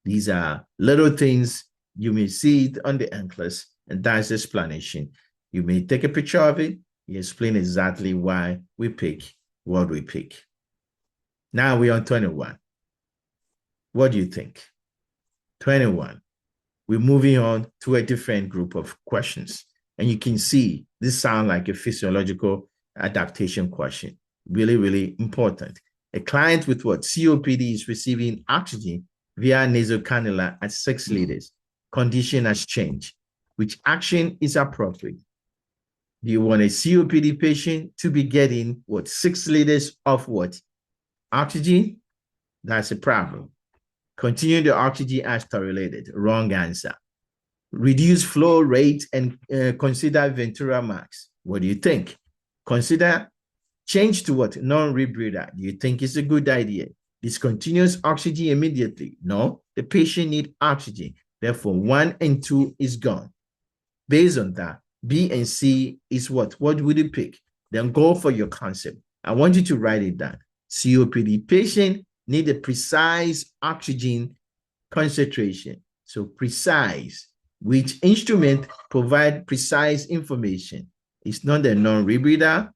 These are little things. You may see it on the NCLEX, and that's the explanation. You may take a picture of it. You explain exactly why we pick what we pick. Now we're on 21. What do you think? 21. We're moving on to a different group of questions. And you can see this sounds like a physiological adaptation question. Really, really important. A client with what? COPD is receiving oxygen via nasal cannula at 6 liters. Condition has changed. Which action is appropriate? Do you want a COPD patient to be getting what? 6 liters of what? Oxygen? That's a problem. Continue the oxygen as tolerated. Wrong answer. Reduce flow rate and consider Ventura max. What do you think? Consider change to what? Non-rebreather. Do you think it's a good idea? Discontinuous oxygen immediately. No, the patient needs oxygen. Therefore, 1 and 2 is gone. Based on that, B and C is what? What would you pick? Then go for your concept. I want you to write it down. COPD patient need a precise oxygen concentration. So precise, which instrument provide precise information. It's not a non-rebreather,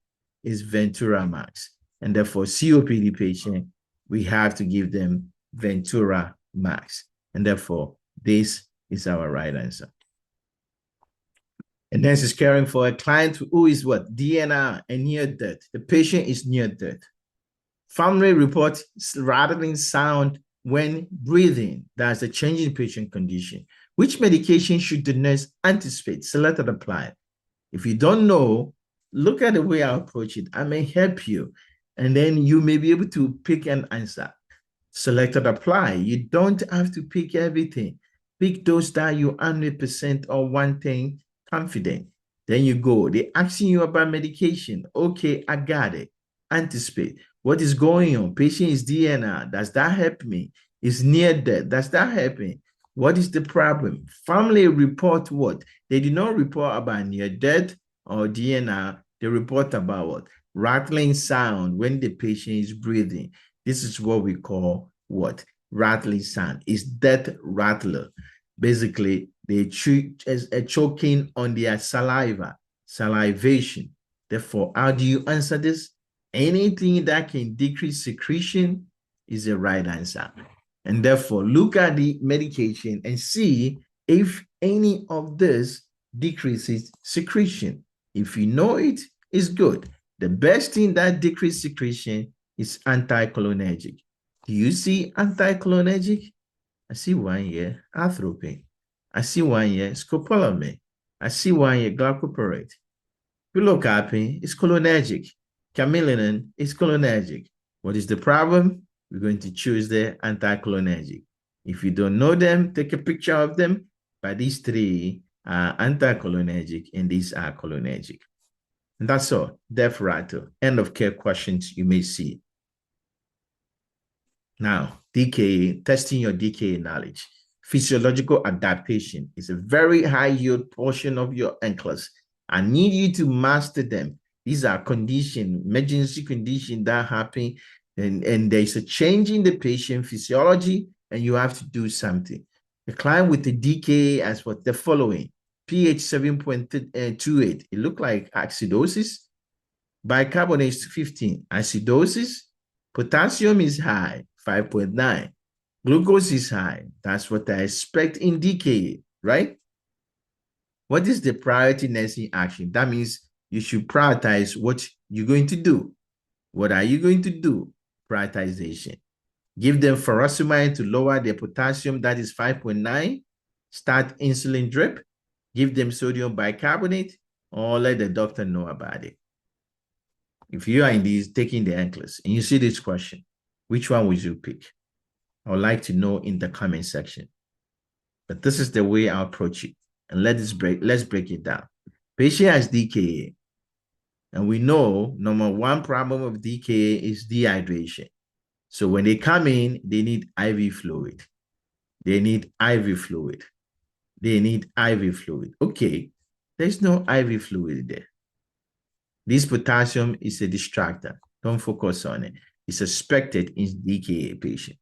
it's Ventura max. And therefore, COPD patient, we have to give them Ventura max. And therefore, this is our right answer. And nurse is caring for a client who is what? DNR and near death. The patient is near death. Family reports rattling sound when breathing. That's a change in patient condition. Which medication should the nurse anticipate, select, and apply? If you don't know, look at the way I approach it. I may help you. And then you may be able to pick an answer. Select and apply. You don't have to pick everything. Pick those that you 100% or 110 confident. Then you go. They asking you about medication. Okay, I got it. Anticipate. What is going on? Patient is DNR. Does that help me? Is near death. Does that help me? What is the problem? Family report what? They did not report about near death or DNR. They report about what? Rattling sound when the patient is breathing. This is what we call what? Rattling sound. It's death rattler. Basically, they choking on their saliva, salivation. Therefore, how do you answer this? Anything that can decrease secretion is the right answer. And therefore, look at the medication and see if any of this decreases secretion. If you know it, it's good. The best thing that decreases secretion is anticholinergic. Do you see anticholinergic? I see one here, atropine. I see one here, scopolamine. I see one here, glycoporate. Pilocarpine is cholinergic. Camelinin is cholinergic. What is the problem? We're going to choose the anticholinergic. If you don't know them, take a picture of them. But these three are anticholinergic and these are cholinergic. And that's all. Death rattle. End of care questions you may see. Now, DKA, testing your DKA knowledge. Physiological adaptation is a very high yield portion of your NCLEX. I need you to master them. These are conditions, emergency conditions that happen, and there's a change in the patient physiology, and you have to do something. The client with the DKA as what the following: pH 7.28. It looked like acidosis. Bicarbonate 15. Acidosis. Potassium is high, 5.9. Glucose is high. That's what I expect in DKA, right? What is the priority nursing action? That means you should prioritize what you're going to do. What are you going to do? Prioritization. Give them furosemide to lower their potassium, that is 5.9. Start insulin drip. Give them sodium bicarbonate, or let the doctor know about it. If you are in these taking the NCLEX and you see this question, which one would you pick? I would like to know in the comment section. But this is the way I approach it. And let's break it down. Patient has DKA. And we know number one problem of DKA is dehydration. So when they come in, they need IV fluid. They need IV fluid. They need IV fluid. Okay, there's no IV fluid there. This potassium is a distractor. Don't focus on it. It's expected in DKA patient.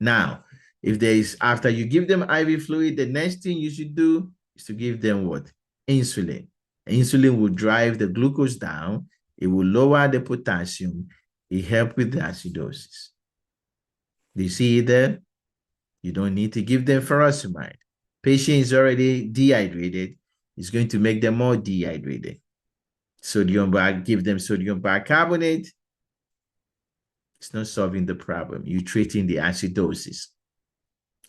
Now, if there is, after you give them IV fluid, the next thing you should do is to give them what? Insulin. Insulin will drive the glucose down. It will lower the potassium. It helps with the acidosis. Do you see it there? You don't need to give them furosemide. Patient is already dehydrated. It's going to make them more dehydrated. Give them sodium bicarbonate. It's not solving the problem. You're treating the acidosis.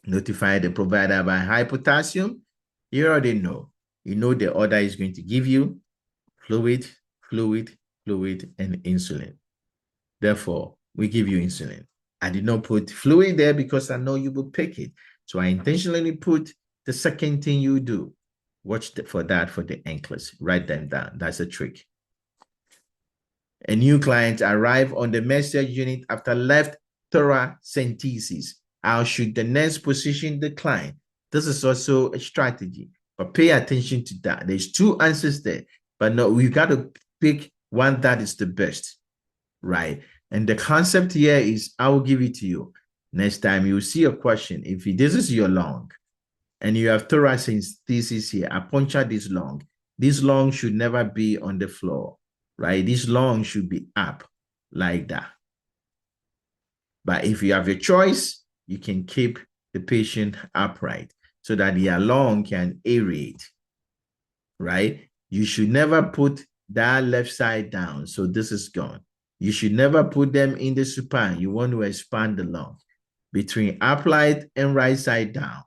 Notify the provider by high potassium. You already know. You know the order is going to give you fluid, fluid, fluid, and insulin. Therefore, we give you insulin. I did not put fluid there because I know you will pick it. So I intentionally put the second thing you do. Watch for that for the NCLEX. Write them down. That's a trick. A new client arrive on the message unit after left thoracentesis. How should the nurse position the client? This is also a strategy, but pay attention to that. There's two answers there, but no, we got to pick one that is the best, right? And the concept here is, I will give it to you. Next time you see a question, if this is your lung and you have thoracentesis here, I puncture this lung. This lung should never be on the floor, right? This lung should be up like that. But if you have a choice, you can keep the patient upright so that their lung can aerate, right? You should never put that left side down. So this is gone. You should never put them in the supine. You want to expand the lung between upright and right side down,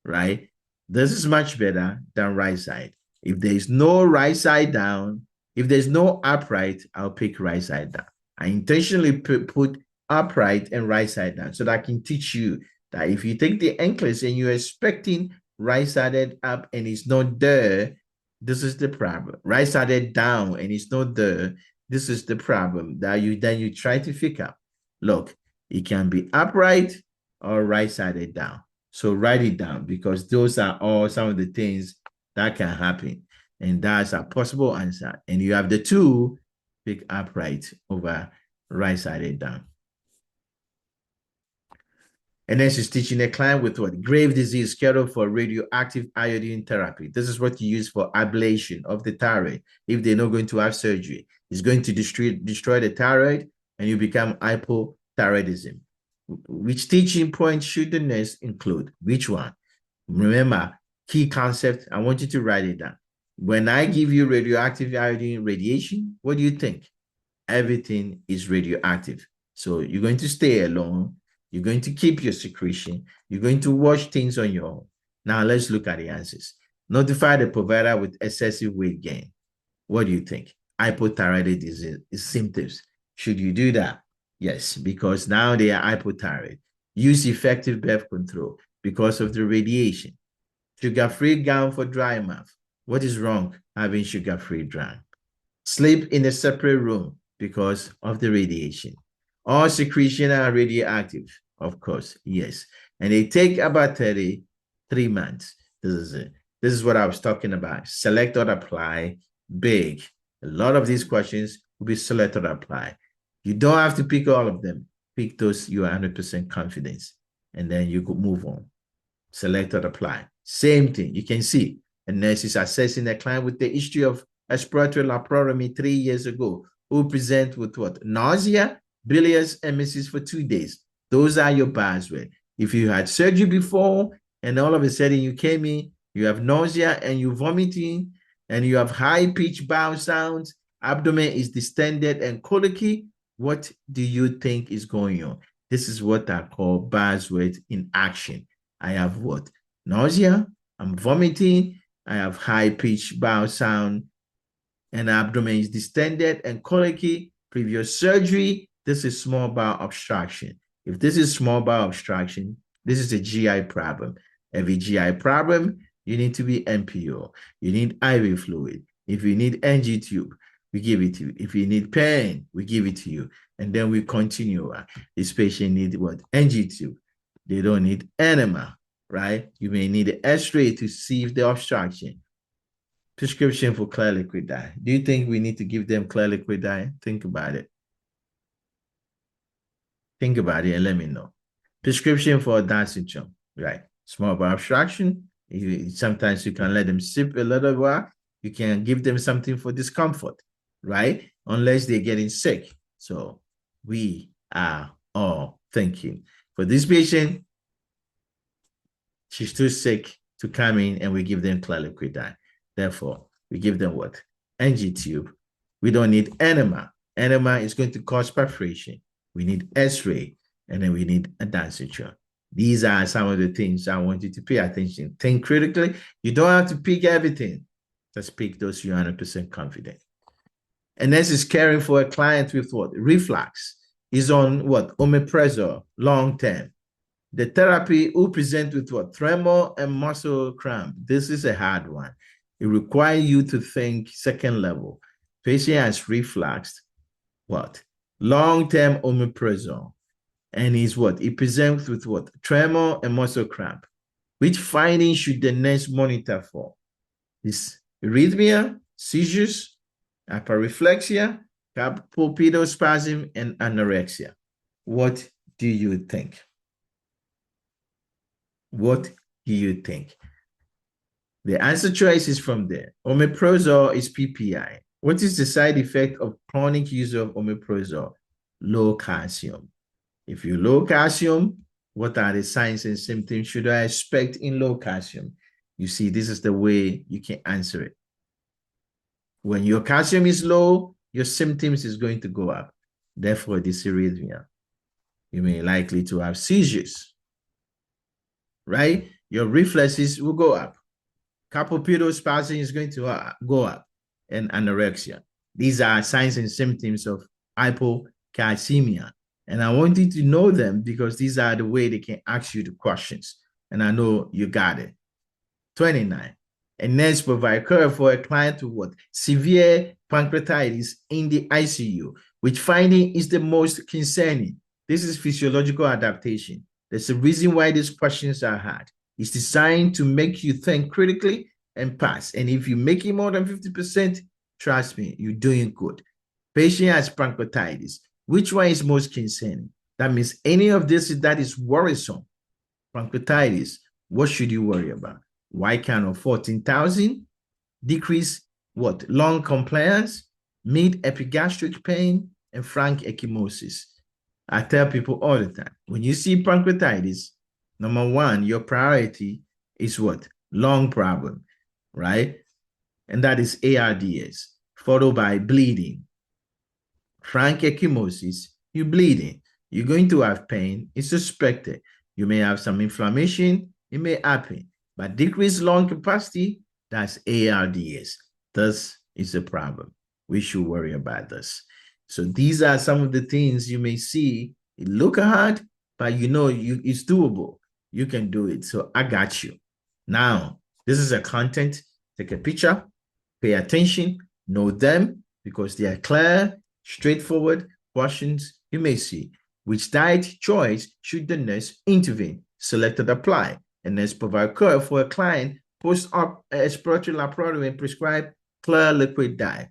right? This is much better than right side. If there is no right side down, if there's no upright, I'll pick right side down. I intentionally put upright and right side down so that I can teach you that if you take the NCLEX and you're expecting right-sided up and it's not there, this is the problem. Right-sided down and it's not there, this is the problem that you try to figure out. Look, it can be upright or right-sided down. So write it down because those are all some of the things that can happen. And that's a possible answer. And you have the two, pick upright over right-sided down. And then she's teaching a client with what? Grave disease scheduled for radioactive iodine therapy. This is what you use for ablation of the thyroid. If they're not going to have surgery, it's going to destroy the thyroid and you become hypothyroidism. Which teaching point should the nurse include? Which one? Remember, key concept, I want you to write it down. When I give you radioactive iodine radiation, what do you think? Everything is radioactive. So you're going to stay alone. You're going to keep your secretion. You're going to wash things on your own. Now let's look at the answers. Notify the provider with excessive weight gain. What do you think? Hypothyroid disease symptoms. Should you do that? Yes, because now they are hypothyroid. Use effective birth control because of the radiation. Sugar-free gown for dry mouth. What is wrong having sugar-free gown? Sleep in a separate room because of the radiation. All secretion are radioactive, of course, yes. And they take about 33 months. This is it. This is what I was talking about. Select or apply, big. A lot of these questions will be select or apply. You don't have to pick all of them. Pick those you are 100% confident, and then you could move on. Select or apply. Same thing. You can see a nurse is assessing a client with the history of expiratory laparotomy 3 years ago who present with what? Nausea, bilious emesis for 2 days. Those are your buzzwords. If you had surgery before and all of a sudden you came in, you have nausea and you're vomiting and you have high-pitched bowel sounds, abdomen is distended and colicky, what do you think is going on? This is what I call buzzwords in action. I have what? Nausea, I'm vomiting, I have high-pitched bowel sound, and abdomen is distended and colicky. Previous surgery, this is small bowel obstruction. If this is small bowel obstruction, this is a GI problem. Every GI problem, you need to be NPO. You need IV fluid. If you need NG tube, we give it to you. If you need pain, we give it to you. And then we continue. This patient needs what? NG tube. They don't need enema, right? You may need an X-ray to see if the obstruction. Prescription for clear liquid dye. Do you think we need to give them clear liquid dye? Think about it. Think about it and let me know. Prescription for Down syndrome, right? Small bowel obstruction. Sometimes you can let them sip a little while. You can give them something for discomfort, right? Unless they're getting sick. So we are all thinking. For this patient, she's too sick to come in and we give them clear liquid dye. Therefore, we give them what? NG tube. We don't need enema. Enema is going to cause perforation. We need X-ray, and then we need a Down syndrome. These are some of the things I want you to pay attention. Think critically. You don't have to pick everything. Just pick those you're 100% confident. And this is caring for a client with what? Reflux. Is on what? Omeprazole, long-term. The therapy will present with what? Tremor and muscle cramp. This is a hard one. It requires you to think second level. Patient has reflux, what? Long-term omeprazole. And is what? It presents with what? Tremor and muscle cramp. Which finding should the nurse monitor for? Is arrhythmia, seizures, hyperreflexia, pulpitospasm, and anorexia. What do you think? What do you think? The answer choice is from there. Omeprazole is PPI. What is the side effect of chronic use of omeprazole? Low calcium. If you're low calcium, what are the signs and symptoms should I expect in low calcium? You see, this is the way you can answer it. When your calcium is low, your symptoms is going to go up. Therefore, dysarrhythmia. You may likely to have seizures, right? Your reflexes will go up. Pulpitospasm is going to go up, and anorexia. These are signs and symptoms of hypocalcemia. And I want you to know them because these are the way they can ask you the questions. And I know you got it. 29. And next, provide care for a client with what? Severe pancreatitis in the ICU, which finding is the most concerning. This is physiological adaptation. There's a reason why these questions are hard. It's designed to make you think critically and pass. And if you make it more than 50%, trust me, you're doing good. Patient has pancreatitis. Which one is most concerning? That means any of this that is worrisome. Pancreatitis, what should you worry about? White count of 14,000, decrease what? Lung compliance, mid-epigastric pain, and frank ecchymosis. I tell people all the time, when you see pancreatitis, number one, your priority is what? Lung problem, right? And that is ARDS, followed by bleeding. Frank ecchymosis, you're bleeding. You're going to have pain. It's suspected. You may have some inflammation. It may happen. But decreased lung capacity, that's ARDS. This is a problem. We should worry about this. So these are some of the things you may see. It look hard, but you know it's doable. You can do it. So I got you. Now, this is a content. Take a picture, pay attention, know them because they are clear, straightforward questions you may see. Which diet choice should the nurse intervene? Selected apply. And nurse provide care for a client post-op expiratory laparotomy and prescribe clear liquid dye.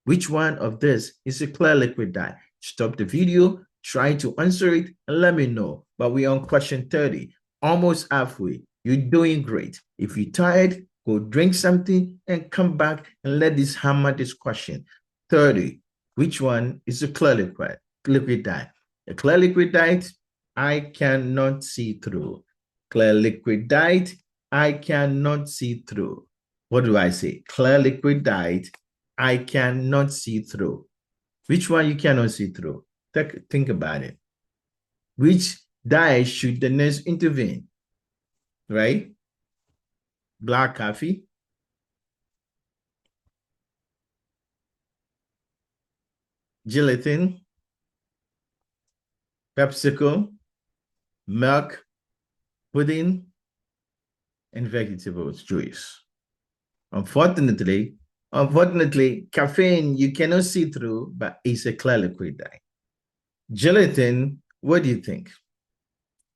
Which one of this is a clear liquid dye? Stop the video, try to answer it, and let me know. But we're on question 30, almost halfway. You're doing great. If you're tired, go drink something and come back and let this hammer this question. 30, which one is a clear liquid dye? A clear liquid dye, I cannot see through. Clear liquid dye, I cannot see through. What do I say? Clear liquid dye, I cannot see through. Which one you cannot see through? Think about it. Which dye should the nurse intervene? Right? Black coffee, gelatin, PepsiCo, milk, pudding, and vegetable juice. Unfortunately, caffeine you cannot see through, but it's a clear liquid dye. Gelatin, what do you think?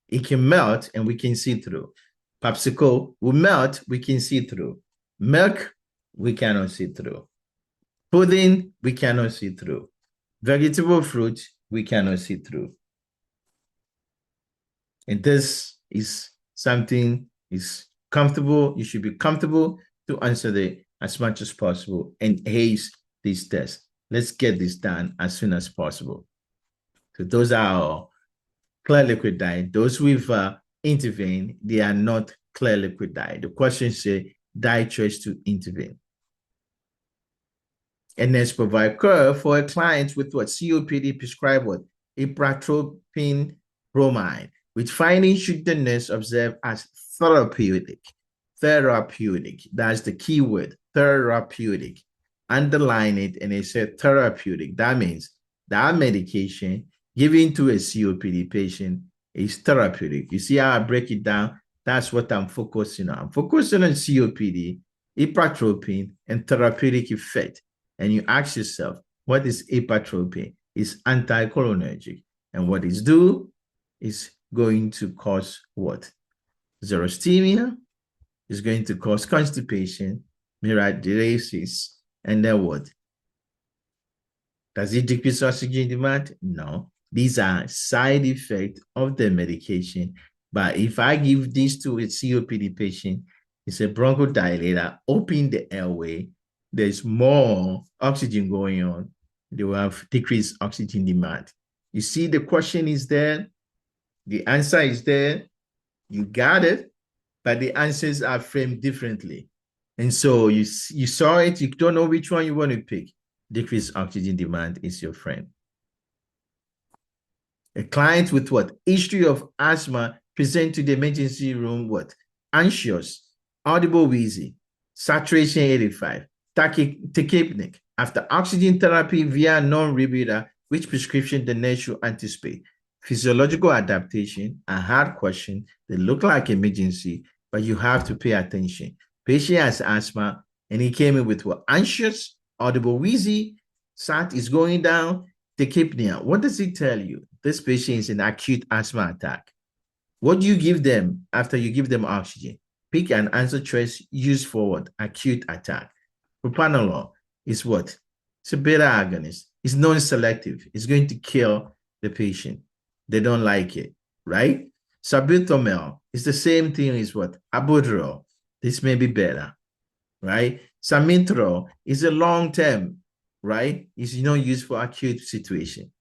It can melt and we can see through. PepsiCo will melt, we can see through. Milk, we cannot see through. Pudding, we cannot see through. Vegetable fruit, we cannot see through. And this is something is comfortable. You should be comfortable to answer it as much as possible and ace this test. Let's get this done as soon as possible. So those are our clear liquid dye. Those with intervene, they are not clear liquid dye. The question say dye choice to intervene. And let's provide care for a client with what? COPD prescribe what? Ipratropine bromide, which finding should the nurse observe as therapeutic. Therapeutic, that's the key word, therapeutic. Underline it and it said therapeutic. That means that medication given to a COPD patient is therapeutic. You see how I break it down? That's what I'm focusing on. I'm focusing on COPD, ipratropine, and therapeutic effect. And you ask yourself, what is ipratropine? It's anticholinergic. And what it's do is going to cause what? Xerostomia, is going to cause constipation, mydriasis, and then what? Does it decrease oxygen demand? No. These are side effects of the medication. But if I give this to a COPD patient, it's a bronchodilator, open the airway, there's more oxygen going on, they will have decreased oxygen demand. You see, the question is there, the answer is there, you got it, but the answers are framed differently. And so you saw it, you don't know which one you want to pick. Decreased oxygen demand is your friend. A client with what? History of asthma present to the emergency room what? Anxious, audible wheezy, saturation 85, tachypneic. After oxygen therapy via non-rebreather, which prescription the nurse should anticipate? Physiological adaptation, a hard question. They look like emergency, but you have to pay attention. Patient has asthma, and he came in with what? Anxious, audible, wheezy, SAT is going down, tachypnea. What does it tell you? This patient is in acute asthma attack. What do you give them after you give them oxygen? Pick an answer choice used for what? Acute attack. Propranolol is what? It's a beta agonist. It's non-selective. It's going to kill the patient. They don't like it, right? Salbutamol is the same thing as what? Albuterol. This may be better, right? Samintrol is a long-term, right? It's not used for acute situation.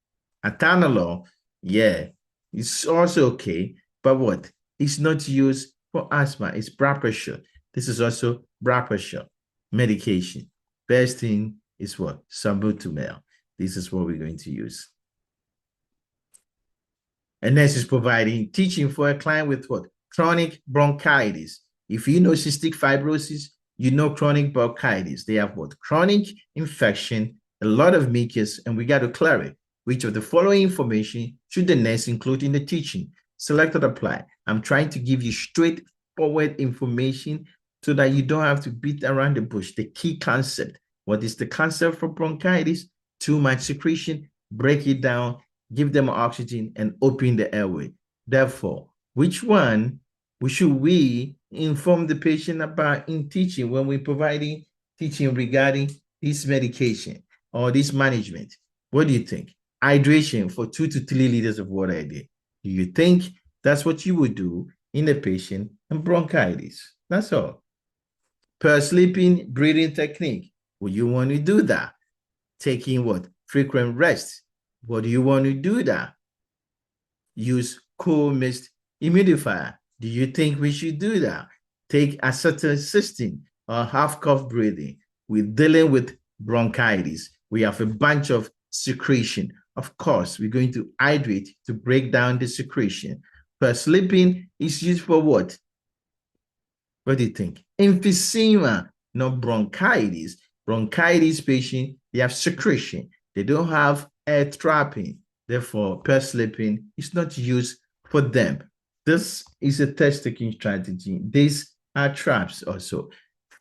Atenolol, yeah, it's also okay, but what? It's not used for asthma. It's blood pressure. This is also blood pressure medication. Best thing is what? Salbutamol. This is what we're going to use. And next is providing teaching for a client with what? Chronic bronchitis. If you know cystic fibrosis, you know chronic bronchitis. They have what? Chronic infection, a lot of mucus, and we got to clear it. Which of the following information should the nurse include in the teaching? Select or apply. I'm trying to give you straightforward information so that you don't have to beat around the bush. The key concept. What is the concept for bronchitis? Too much secretion. Break it down. Give them oxygen and open the airway. Therefore, which one should we inform the patient about in teaching when we're providing teaching regarding this medication or this management? What do you think? Hydration for 2 to 3 liters of water a day. Do you think that's what you would do in a patient and bronchitis? That's all. Per sleeping breathing technique. Would you want to do that? Taking what? Frequent rest. What do you want to do that? Use cool mist humidifier. Do you think we should do that? Take acetylcysteine or half cough breathing. We're dealing with bronchitis. We have a bunch of secretion. Of course, we're going to hydrate to break down the secretion. But sleeping is used for what? What do you think? Emphysema, not bronchitis. Bronchitis patient, they have secretion. They don't have air trapping. Therefore, per sleeping is not used for them. This is a test-taking strategy. These are traps also.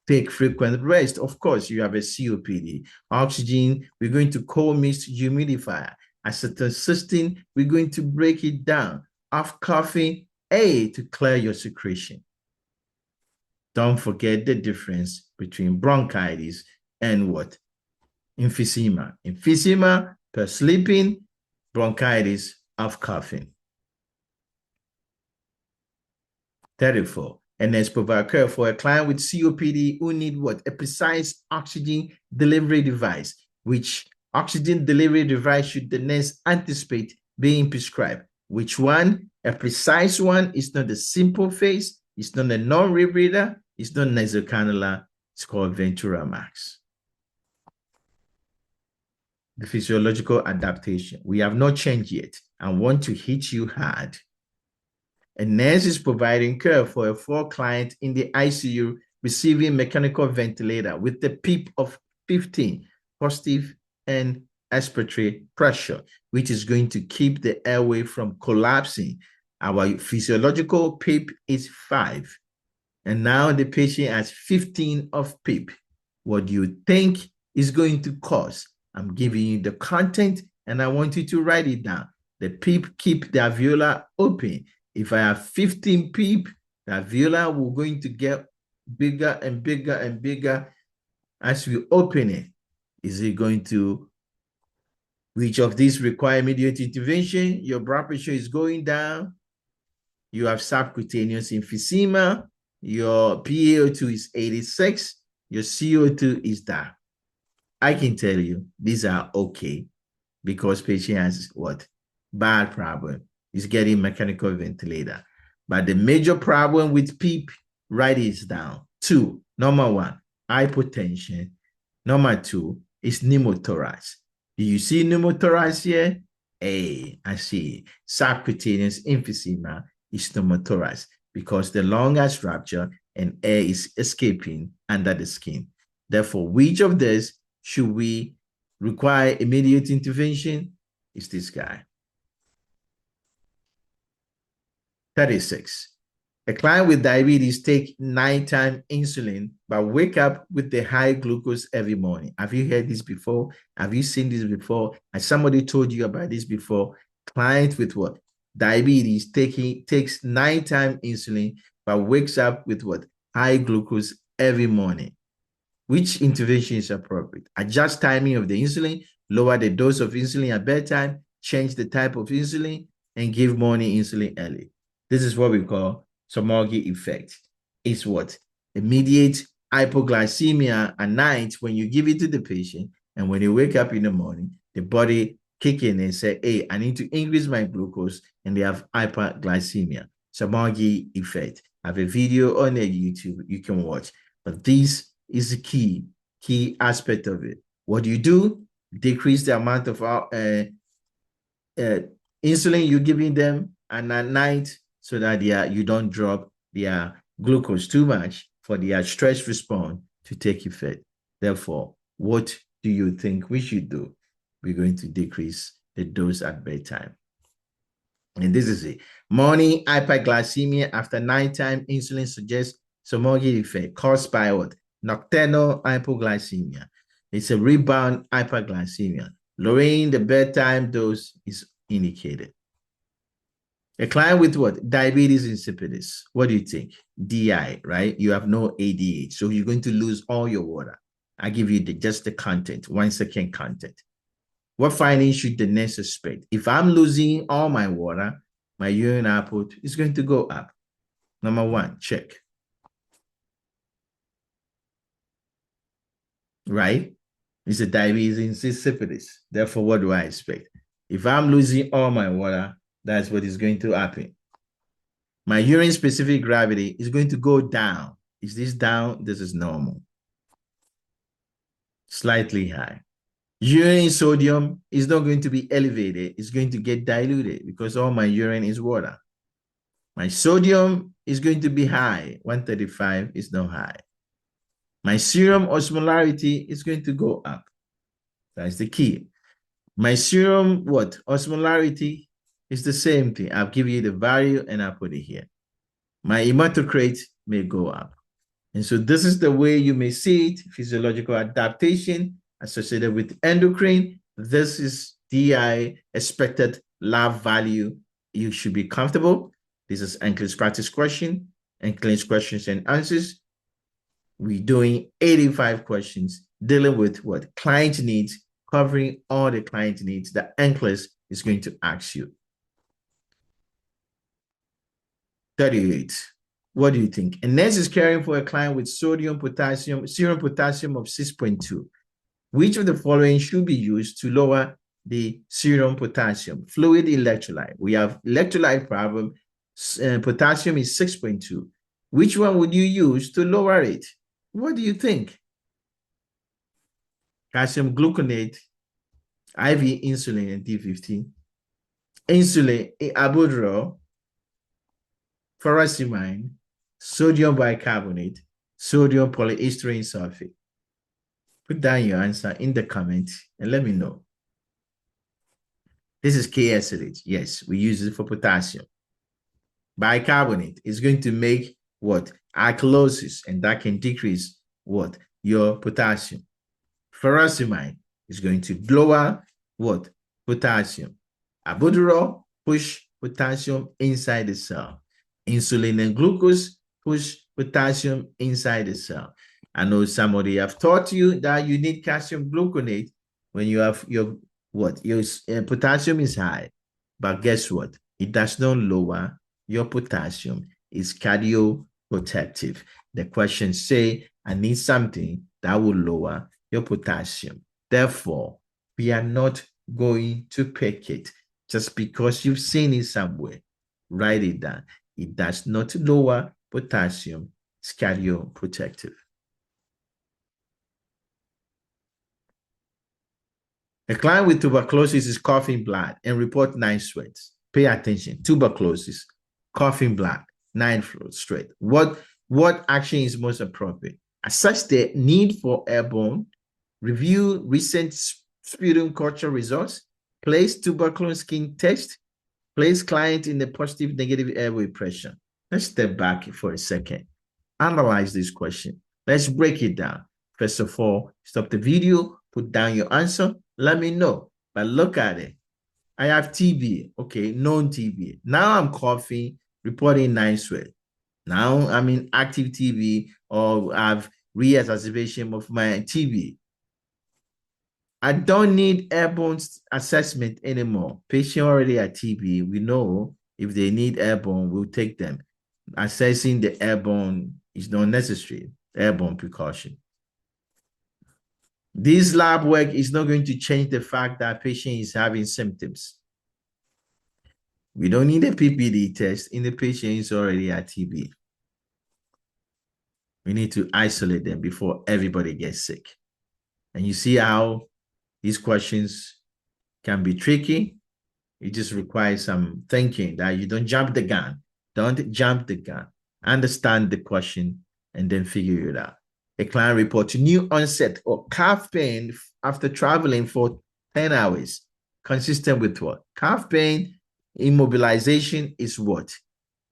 Take frequent rest. Of course, you have a COPD. Oxygen, we're going to cold mist humidifier. Acetylcysteine, we're going to break it down. Off coughing, A, to clear your secretion. Don't forget the difference between bronchitis and what? Emphysema. Emphysema, per sleeping, bronchitis, off coughing. 34. And let's provide care for a client with COPD who need what? A precise oxygen delivery device. Which oxygen delivery device should the nurse anticipate being prescribed? Which one? A precise one is not a simple phase. It's not a non-rebreather. It's not nasocannula. It's called Ventura Max. The physiological adaptation. We have not changed yet. I want to hit you hard. A nurse is providing care for a 4 client in the ICU receiving mechanical ventilator with the PEEP of 15, positive and expiratory pressure, which is going to keep the airway from collapsing. Our physiological PEEP is 5. And now the patient has 15 of PEEP. What do you think is going to cause? I'm giving you the content and I want you to write it down. The PEEP keep the alveolar open. If I have 15 PEEP, the alveolar will going to get bigger and bigger and bigger as we open it. Is it going to, which of these require immediate intervention? Your blood pressure is going down. You have subcutaneous emphysema. Your PaO2 is 86. Your CO2 is down. I can tell you these are okay because patient has what? Bad problem. Is getting mechanical ventilator. But the major problem with PEEP, write it down. 2, number 1, hypotension. Number 2 is pneumothorax. Do you see pneumothorax here? A, I see. Subcutaneous emphysema is pneumothorax because the lung has ruptured and air is escaping under the skin. Therefore, which of these should we require immediate intervention? Is this guy. 36. A client with diabetes take nighttime insulin, but wake up with the high glucose every morning. Have you heard this before? Have you seen this before? Has somebody told you about this before? Client with what? Diabetes takes nighttime insulin, but wakes up with what? High glucose every morning. Which intervention is appropriate? Adjust timing of the insulin, lower the dose of insulin at bedtime, change the type of insulin, and give morning insulin early. This is what we call Somogyi effect. It's what? Immediate hypoglycemia at night when you give it to the patient, and when they wake up in the morning, the body kick in and say, hey, I need to increase my glucose, and they have hyperglycemia. Somogyi effect. I have a video on the YouTube you can watch. But this is the key aspect of it. What do you do? Decrease the amount of insulin you're giving them and at night so that you don't drop their glucose too much for their stress response to take effect. Therefore, what do you think we should do? We're going to decrease the dose at bedtime. And this is it. Morning hyperglycemia after nighttime insulin suggests Somogyi effect caused by what? Nocturnal hypoglycemia. It's a rebound hyperglycemia. Lowering the bedtime dose is indicated. A client with what? Diabetes insipidus. What do you think? DI, right? You have no ADH. So you're going to lose all your water. I give you just the content, 1 second content. What findings should the nurse expect? If I'm losing all my water, my urine output is going to go up. Number 1, check. Right? It's a diabetes insipidus. Therefore, what do I expect? If I'm losing all my water, that's what is going to happen. My urine specific gravity is going to go down. Is this down? This is normal. Slightly high. Urine sodium is not going to be elevated. It's going to get diluted because all my urine is water. My sodium is going to be high. 135 is not high. My serum osmolarity is going to go up. That's the key. My serum, what? Osmolarity is the same thing. I'll give you the value and I'll put it here. My hematocrit may go up. And so this is the way you may see it. Physiological adaptation associated with endocrine. This is DI expected lab value. You should be comfortable. This is NCLEX practice question, NCLEX questions and answers. We're doing 85 questions dealing with what? Client needs, covering all the client needs that NCLEX is going to ask you. 38. What do you think? A nurse is caring for a client with serum potassium of 6.2. Which of the following should be used to lower the serum potassium? Fluid electrolyte. We have electrolyte problem. Potassium is 6.2. Which one would you use to lower it? What do you think? Calcium gluconate, IV insulin, and D15. Insulin, albuterol, furosemide, sodium bicarbonate, sodium polyestyrene sulfate. Put down your answer in the comment and let me know. This is KSLH. Yes, we use it for potassium. Bicarbonate is going to make what? Alkalosis, and that can decrease what? Your potassium. Furosemide is going to lower what? Potassium. Albuterol push potassium inside the cell. Insulin and glucose push potassium inside the cell. I know somebody have taught you that you need calcium gluconate when you have your potassium is high. But guess what? It does not lower your potassium. It's cardioprotective. The questions say, I need something that will lower your potassium. Therefore, we are not going to pick it just because you've seen it somewhere. Write it down. It does not lower potassium. It's cardioprotective. A client with tuberculosis is coughing blood and report 9 sweats. Pay attention. Tuberculosis, coughing blood, 9 sweat. What action is most appropriate? Assess the need for airborne, review recent sputum culture results, place tuberculous skin test, Place client in the positive, negative airway pressure. Let's step back for a second. Analyze this question. Let's break it down. First of all, stop the video, put down your answer, let me know. But look at it. I have TB, okay, known TB. Now I'm coughing, reporting night sweat. Now I'm in active TB or I've re-exacerbation of my TB. I don't need airborne assessment anymore. Patient already at TB, we know if they need airborne, we'll take them. Assessing the airborne is not necessary, airborne precaution. This lab work is not going to change the fact that patient is having symptoms. We don't need a PPD test in the patient is already at TB. We need to isolate them before everybody gets sick. And you see how these questions can be tricky. It just requires some thinking that you don't jump the gun. Don't jump the gun. Understand the question and then figure it out. A client reports new onset or calf pain after traveling for 10 hours. Consistent with what? Calf pain, immobilization is what?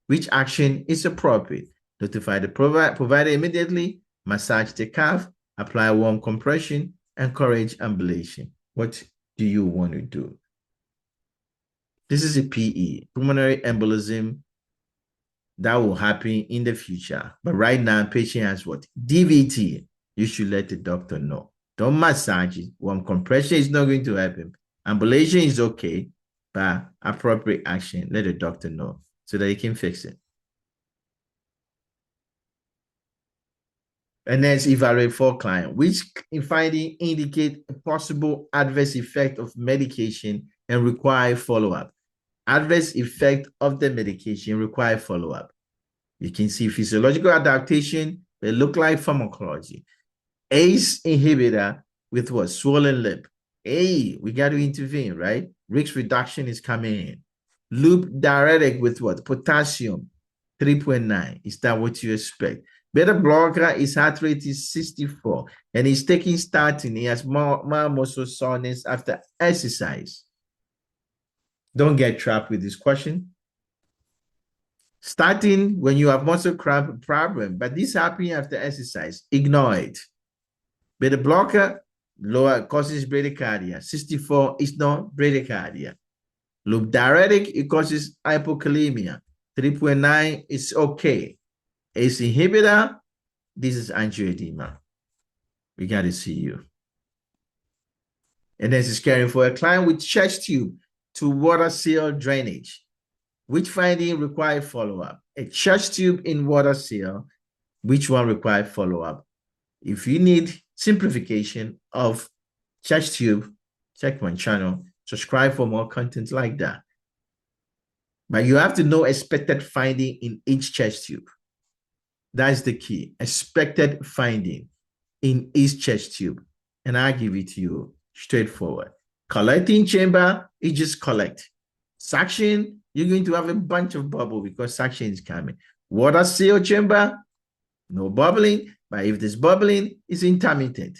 Which action is appropriate? Notify the provider immediately, massage the calf, apply warm compression, encourage ambulation. What do you want to do? This is a PE, pulmonary embolism, that will happen in the future. But right now, patient has what? DVT. You should let the doctor know. Don't massage it. Warm compression is not going to help him. Ambulation is okay, but appropriate action, let the doctor know so that he can fix it. And then evaluate for client, which in finding indicate a possible adverse effect of medication and require follow-up. Adverse effect of the medication require follow-up. You can see physiological adaptation, they look like pharmacology. ACE inhibitor with what? Swollen lip. Hey, we got to intervene, right? Risk reduction is coming in. Loop diuretic with what? Potassium, 3.9. Is that what you expect? Beta blocker, his heart rate is 64, and he's taking statin. He has more muscle soreness after exercise. Don't get trapped with this question. Statin, when you have muscle cramp problem, but this happening after exercise, ignore it. Beta blocker, lower causes bradycardia. 64 is not bradycardia. Loop diuretic, it causes hypokalemia. 3.9 is okay. ACE inhibitor, this is angioedema. We got to see you. And this is caring for a client with chest tube to water seal drainage. Which finding require follow-up? A chest tube in water seal, which one require follow-up? If you need simplification of chest tube, check my channel, subscribe for more content like that. But you have to know expected finding in each chest tube. That's the key. Expected finding in each chest tube. And I give it to you straightforward. Collecting chamber, you just collect. Suction, you're going to have a bunch of bubble because suction is coming. Water seal chamber, no bubbling. But if there's bubbling, it's intermittent.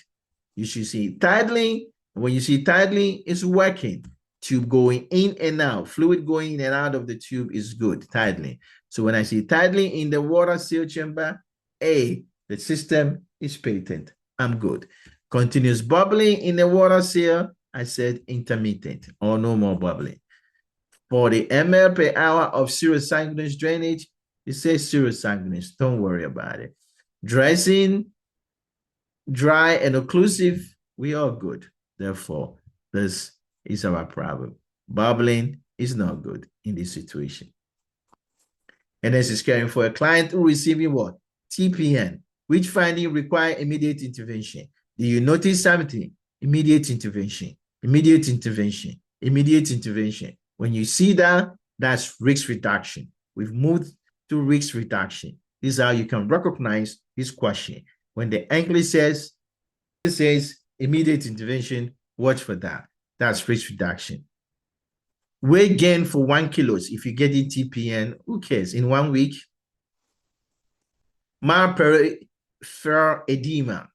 You should see tidling. When you see tidling, it's working. Tube going in and out. Fluid going in and out of the tube is good, tidling. So when I see tidling in the water seal chamber, the system is patent. I'm good. Continuous bubbling in the water seal, I said intermittent or no more bubbling. 40 ml per hour of serosanguinous drainage, it says serosanguinous. Don't worry about it. Dressing, dry and occlusive, we are good. Therefore, this is our problem. Bubbling is not good in this situation. And this is caring for a client who receiving what? TPN, which finding require immediate intervention. Do you notice something? Immediate intervention, immediate intervention, immediate intervention. When you see that, that's risk reduction. We've moved to risk reduction. This is how you can recognize this question. When the NCLEX says immediate intervention, watch for that. That's risk reduction. Weight gain for 1 kilo. If you get in TPN, who cares? In 1 week. Mild peripheral edema.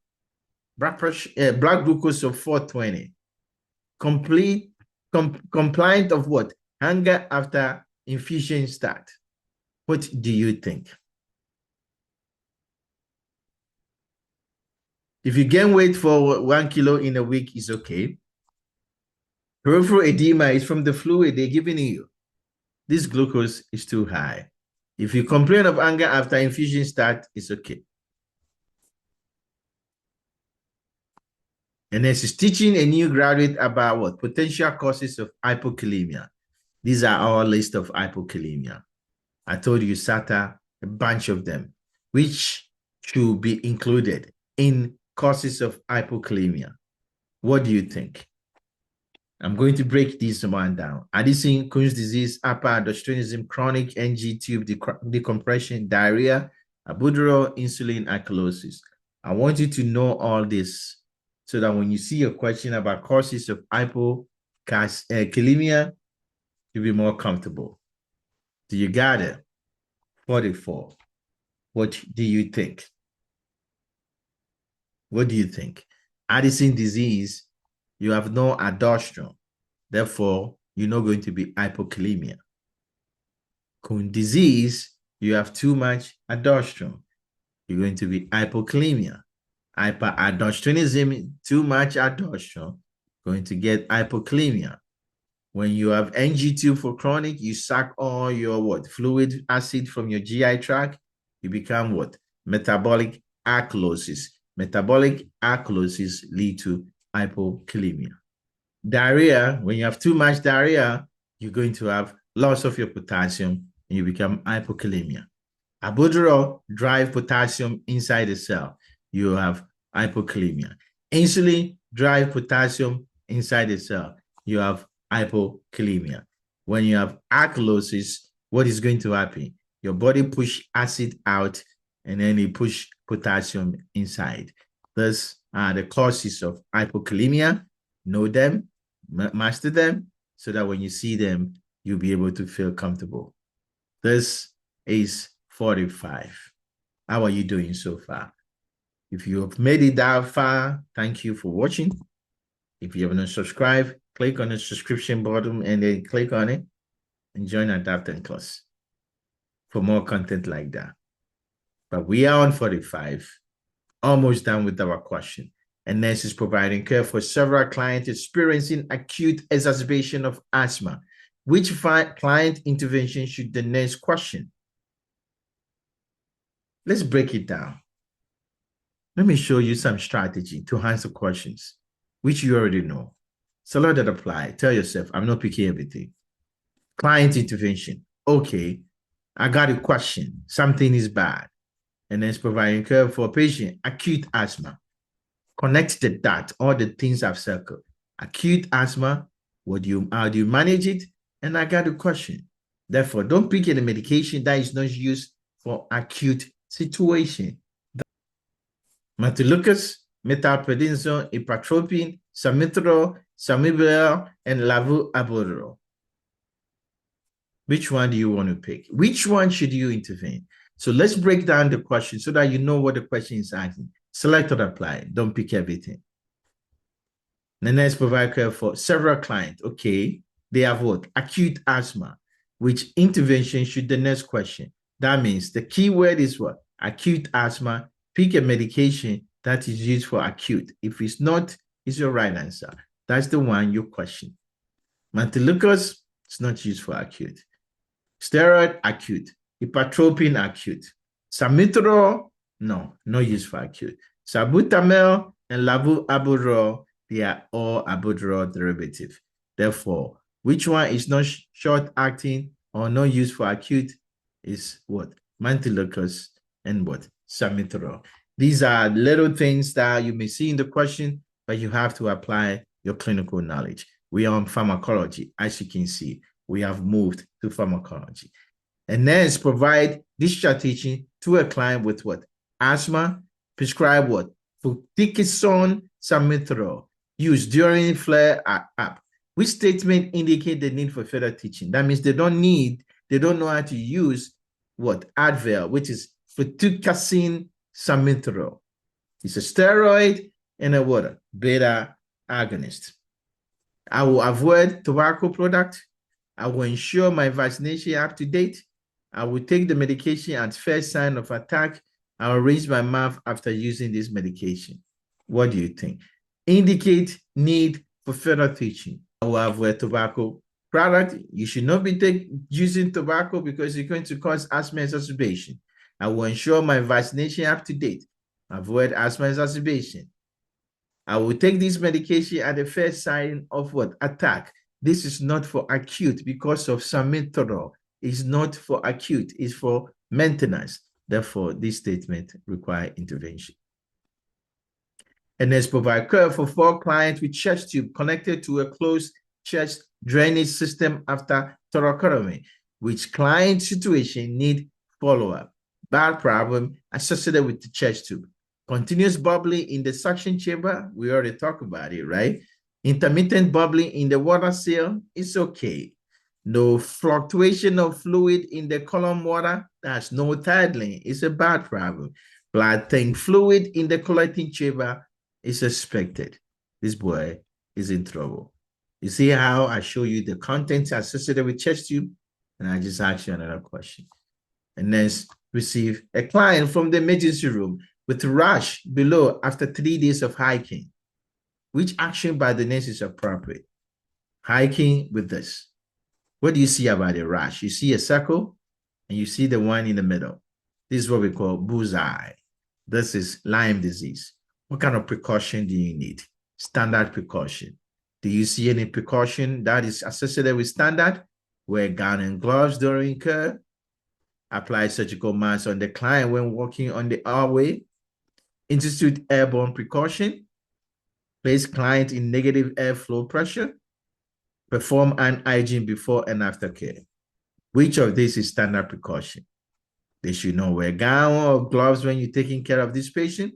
Blood glucose of 420. Compliant of what? Hunger after infusion start. What do you think? If you gain weight for 1 kilo in a week, is okay. Peripheral edema is from the fluid they're giving you. This glucose is too high. If you complain of hunger after infusion start, it's okay. And then she's teaching a new graduate about what? Potential causes of hypokalemia. These are our list of hypokalemia. I told you SATA, a bunch of them, which should be included in causes of hypokalemia. What do you think? I'm going to break this one down. Addison, Crohn's disease, hyperaldosteronism, chronic NG tube decompression, diarrhea, albuterol, insulin alkalosis. I want you to know all this so that when you see a question about causes of hypokalemia, you'll be more comfortable. Do you got it? 44. What do you think? What do you think? Addison disease, you have no aldosterone. Therefore, you're not going to be hypokalemia. Crohn's disease, you have too much aldosterone. You're going to be hypokalemia. Hyperaldosteronism, too much aldosterone, going to get hypokalemia. When you have NG2 for chronic, you suck all your what? Fluid acid from your GI tract, you become what? Metabolic alkalosis. Metabolic alkalosis lead to hypokalemia. Diarrhea, when you have too much diarrhea, you're going to have loss of your potassium and you become hypokalemia. Albuterol drive potassium inside the cell. You have hypokalemia. Insulin drive potassium inside the cell. You have hypokalemia. When you have alkalosis, what is going to happen? Your body push acid out and then it push potassium inside. Thus are the causes of hypokalemia. Know them, master them, so that when you see them, you'll be able to feel comfortable. This is 45. How are you doing so far? If you have made it that far, thank you for watching. If you haven't subscribed, click on the subscription button and then click on it and join Adaptation class for more content like that. But we are on 45, almost done with our question. And NCLEX is providing care for several clients experiencing acute exacerbation of asthma. Which client intervention should the NCLEX question? Let's break it down. Let me show you some strategy to answer questions, which you already know. Select that apply. Tell yourself, I'm not picking everything. Client intervention. Okay, I got a question. Something is bad. And then it's providing care for a patient, acute asthma. Connect the dots, all the things I've circled. Acute asthma, how do you manage it? And I got a question. Therefore, don't pick any medication that is not used for acute situation. Montelukast, methylprednisolone, ipatropine, salmeterol, salmeterol, and lavuaboterol. Which one do you want to pick? Which one should you intervene? So let's break down the question so that you know what the question is asking. Select or apply. Don't pick everything. The next provide care for several clients. Okay, they have what? Acute asthma. Which intervention should the next question? That means the key word is what? Acute asthma. Pick a medication that is used for acute. If it's not, it's your right answer. That's the one you question. Montelukast, it's not used for acute. Steroid, acute. Ipatropine, acute. Salmeterol, no, no use for acute. Salbutamol and lavuaboterol, they are all albuterol derivative. Therefore, which one is not short-acting or no use for acute is what? Montelukast and what? Salmeterol. These are little things that you may see in the question, but you have to apply your clinical knowledge. We are on pharmacology. As you can see, we have moved to pharmacology. And then provide this strategy to a client with what? Asthma, prescribe what? Fluticasone salmeterol, used during flare-up. Which statement indicate the need for further teaching? That means they don't know how to use what? Advil, which is fluticasone salmeterol. It's a steroid and a what? Beta agonist. I will avoid tobacco product. I will ensure my vaccination up to date. I will take the medication at first sign of attack. I will rinse my mouth after using this medication. What do you think? Indicate need for further teaching. I will avoid tobacco product. You should not be using tobacco because it's going to cause asthma exacerbation. I will ensure my vaccination up to date. Avoid asthma exacerbation. I will take this medication at the first sign of what? Attack. This is not for acute because of salmeterol. It's not for acute. It's for maintenance. Therefore, this statement requires intervention. And let's provide care for 4 clients with chest tube connected to a closed chest drainage system after thoracotomy, which client situation need follow-up. Bad problem associated with the chest tube. Continuous bubbling in the suction chamber, we already talked about it, right? Intermittent bubbling in the water seal, it's okay. No fluctuation of fluid in the column water, that's no tidling, it's a bad problem. Blood tank fluid in the collecting chamber is suspected. This boy is in trouble. You see how I show you the contents associated with chest tube, and I just ask you another question. And then receive a client from the emergency room with rash below after 3 days of hiking. Which action by the nurse is appropriate? Hiking with this. What do you see about a rash? You see a circle and you see the one in the middle. This is what we call bullseye. This is Lyme disease. What kind of precaution do you need? Standard precaution. Do you see any precaution that is associated with standard? Wear gown and gloves during care. Apply surgical mask on the client when walking on the airway. Institute airborne precaution. Place client in negative airflow pressure. Perform hand hygiene before and after care. Which of these is standard precaution? They should not wear gown or gloves when you're taking care of this patient.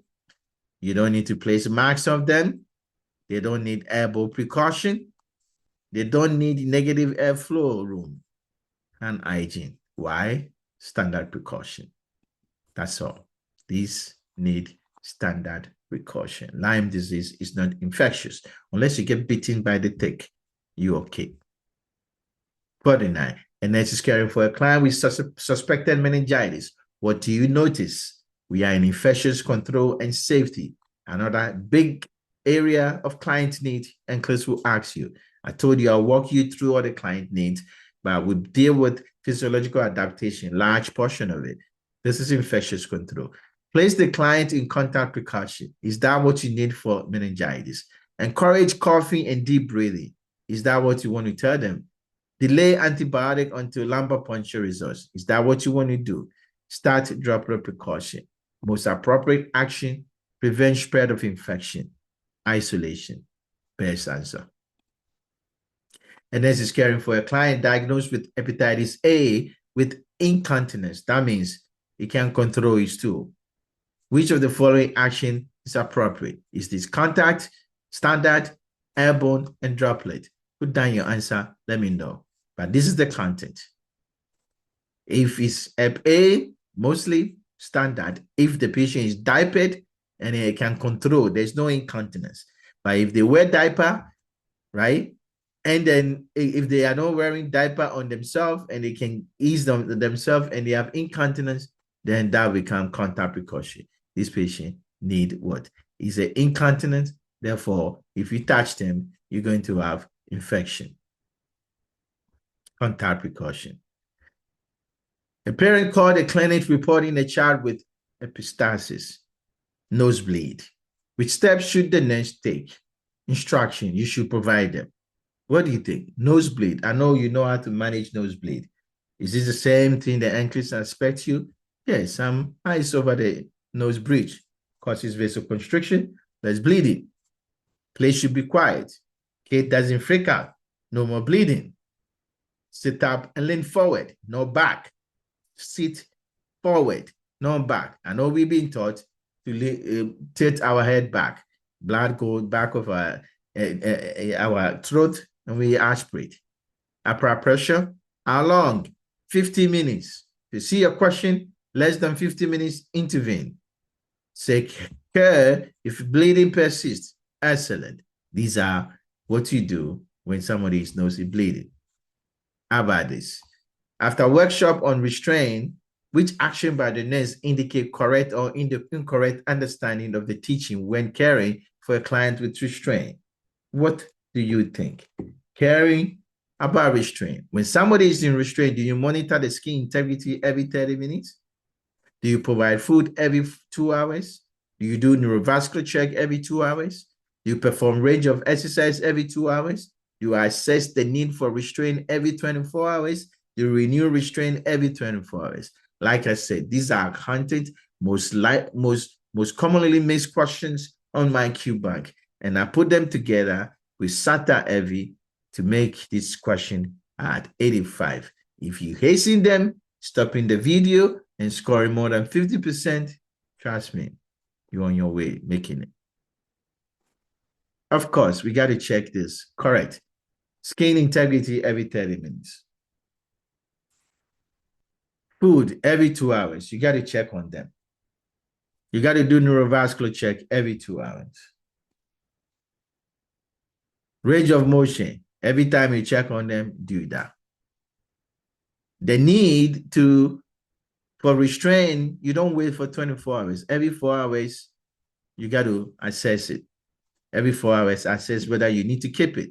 You don't need to place masks on them. They don't need airborne precaution. They don't need negative airflow room. Hand hygiene. Why? Standard precaution. That's all. These need standard precaution. Lyme disease is not infectious. Unless you get bitten by the tick, you're okay. 49. A nurse is caring for a client with suspected meningitis. What do you notice? We are in infectious control and safety. Another big area of client need, and NCLEX will ask you. I told you I'll walk you through all the client needs, but we'll deal with physiological adaptation, large portion of it. This is infectious control. Place the client in contact precaution. Is that what you need for meningitis? Encourage coughing and deep breathing. Is that what you want to tell them? Delay antibiotic until lumbar puncture results. Is that what you want to do? Start droplet precaution. Most appropriate action, prevent spread of infection. Isolation. Best answer. And this is caring for a client diagnosed with hepatitis A with incontinence. That means he can't control his stool. Which of the following action is appropriate? Is this contact, standard, airborne, and droplet? Put down your answer. Let me know. But this is the content. If it's Hep A, mostly standard. If the patient is diapered and he can control, there's no incontinence. But if they wear diaper, right? And then if they are not wearing diaper on themselves and they can ease themselves and they have incontinence, then that becomes contact precaution. This patient need what? Is an incontinence. Therefore, if you touch them, you're going to have infection. Contact precaution. A parent called a clinic reporting a child with epistaxis, nosebleed. Which steps should the nurse take? Instruction, you should provide them. What do you think? Nosebleed. I know you know how to manage nosebleed. Is this the same thing the NCLEX expects you? Yes, some ice over the nose bridge causes vasoconstriction. There's bleeding. Place should be quiet. Kid doesn't freak out. No more bleeding. Sit up and lean forward. No back. Sit forward. No back. I know we've been taught to tilt our head back. Blood goes back of our throat and we aspirate. Upper pressure. How long? 50 minutes. If you see a question, less than 50 minutes, intervene. Take care if bleeding persists. Excellent. These are what you do when somebody is nosy bleeding. How about this? After workshop on restraint, which action by the nurse indicate correct or incorrect understanding of the teaching when caring for a client with restraint? What do you think? Caring about restraint. When somebody is in restraint, do you monitor the skin integrity every 30 minutes? Do you provide food every 2 hours? Do you do neurovascular check every 2 hours? Do you perform range of exercise every 2 hours? Do you assess the need for restraint every 24 hours? Do you renew restraint every 24 hours? Like I said, these are counted most commonly missed questions on my Q bank, and I put them together with SATA EVI to make this question at 85. If you hasten them, stopping the video and scoring more than 50%, trust me, you're on your way making it. Of course, we got to check this. Correct. Skin integrity every 30 minutes. Food every 2 hours. You got to check on them. You got to do neurovascular check every 2 hours. Range of motion. Every time you check on them, do that. The need for restraint, you don't wait for 24 hours. Every 4 hours, you got to assess it. Every 4 hours, assess whether you need to keep it.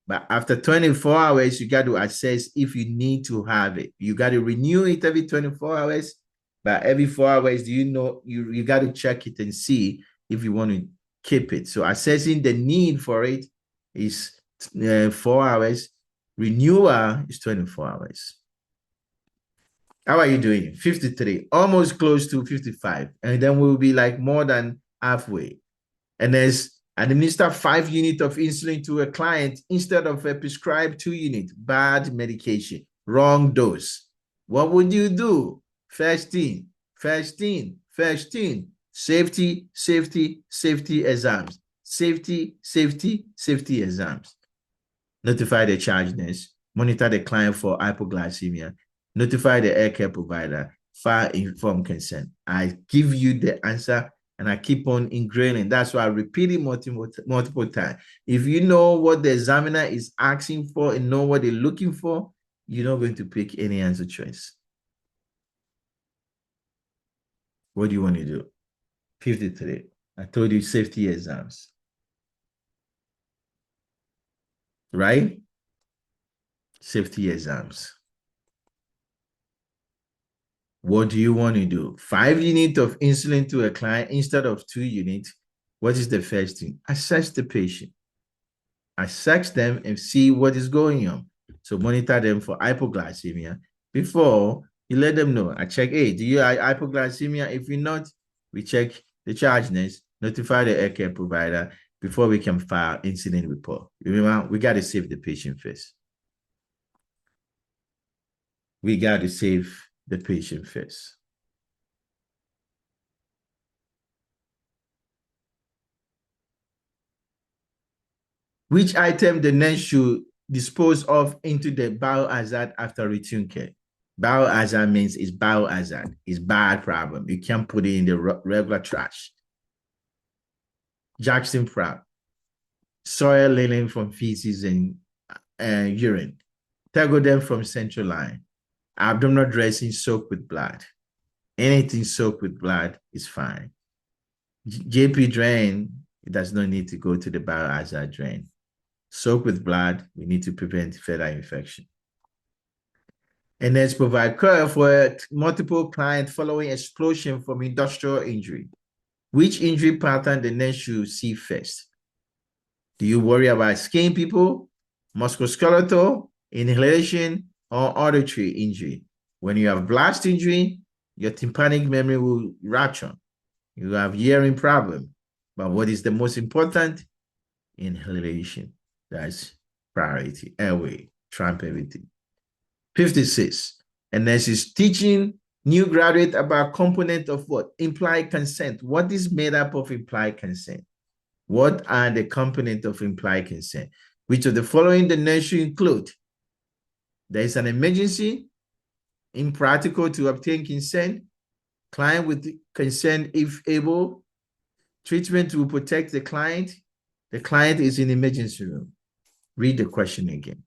But after 24 hours, you got to assess if you need to have it. You got to renew it every 24 hours. But every 4 hours, you got to check it and see if you want to keep it. So assessing the need for it is 4 hours. Renewal is 24 hours. How are you doing? 53, almost close to 55. And then we'll be like more than halfway. And there's administer 5 units of insulin to a client instead of a prescribed 2 units. Bad medication, wrong dose. What would you do? First thing, safety exams. Safety exams. Notify the charge nurse. Monitor the client for hypoglycemia. Notify the air care provider. File informed consent. I give you the answer and I keep on ingraining. That's why I repeat it multiple times. If you know what the examiner is asking for and know what they're looking for, you're not going to pick any answer choice. What do you want to do? 53. I told you safety exams. Right? Safety exams. What do you want to do? 5 units of insulin to a client instead of 2 units. What is the first thing? Assess the patient. Assess them and see what is going on. So monitor them for hypoglycemia before you let them know. I check, hey, do you have hypoglycemia? If you're not, we check the charge nurse, notify the air care provider before we can file incident report. Remember, we got to save the patient first. We got to save the patient first. Which item the nurse should dispose of into the biohazard after routine care? Biohazard means it's biohazard. It's bad problem. You can't put it in the regular trash. Jackson Frap. Soil linen from feces and urine. Tegoden from central line. Abdominal dressing soaked with blood. Anything soaked with blood is fine. JP drain, it does not need to go to the biohazard drain. Soaked with blood, we need to prevent further infection. And let's provide care for multiple clients following explosion from industrial injury. Which injury pattern the nurse should see first? Do you worry about skin people, musculoskeletal, inhalation, or auditory injury? When you have blast injury, your tympanic memory will rupture. You have hearing problem. But what is the most important? Inhalation. That's priority. Airway, trump everything. 56. And then she's teaching new graduate about component of what? Implied consent. What is made up of implied consent? What are the components of implied consent? Which of the following the nurse should include? There is an emergency, impractical to obtain consent, client with consent if able, treatment will protect the client is in emergency room. Read the question again.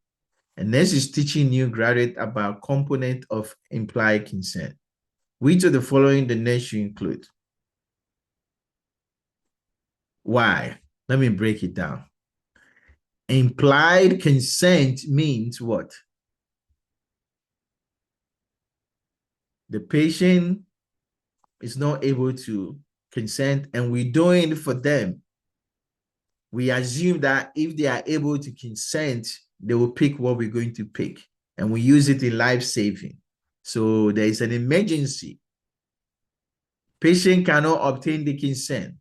And next is teaching new graduate about component of implied consent. Which of the following the next should include? Why? Let me break it down. Implied consent means what? The patient is not able to consent and we're doing it for them. We assume that if they are able to consent, they will pick what we're going to pick. And we use it in life-saving. So there is an emergency. Patient cannot obtain the consent,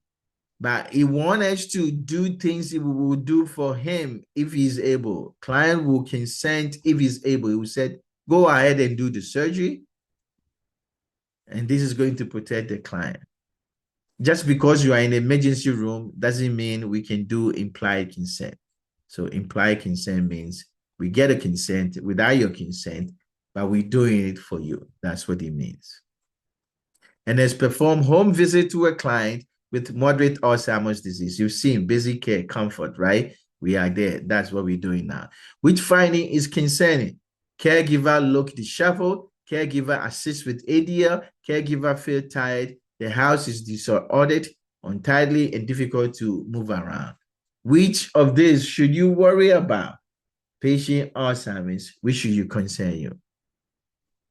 but he wants us to do things we will do for him if he's able. Client will consent if he's able. He will say, go ahead and do the surgery. And this is going to protect the client. Just because you are in an emergency room doesn't mean we can do implied consent. So implied consent means we get a consent without your consent, but we're doing it for you. That's what it means. And let's perform home visit to a client with moderate Alzheimer's disease. You've seen basic care, comfort, right? We are there. That's what we're doing now. Which finding is concerning? Caregiver look disheveled. Caregiver assist with ADL. Caregiver feel tired. The house is disordered, untidy, and difficult to move around. Which of these should you worry about? Patient Alzheimer's, which should you concern you?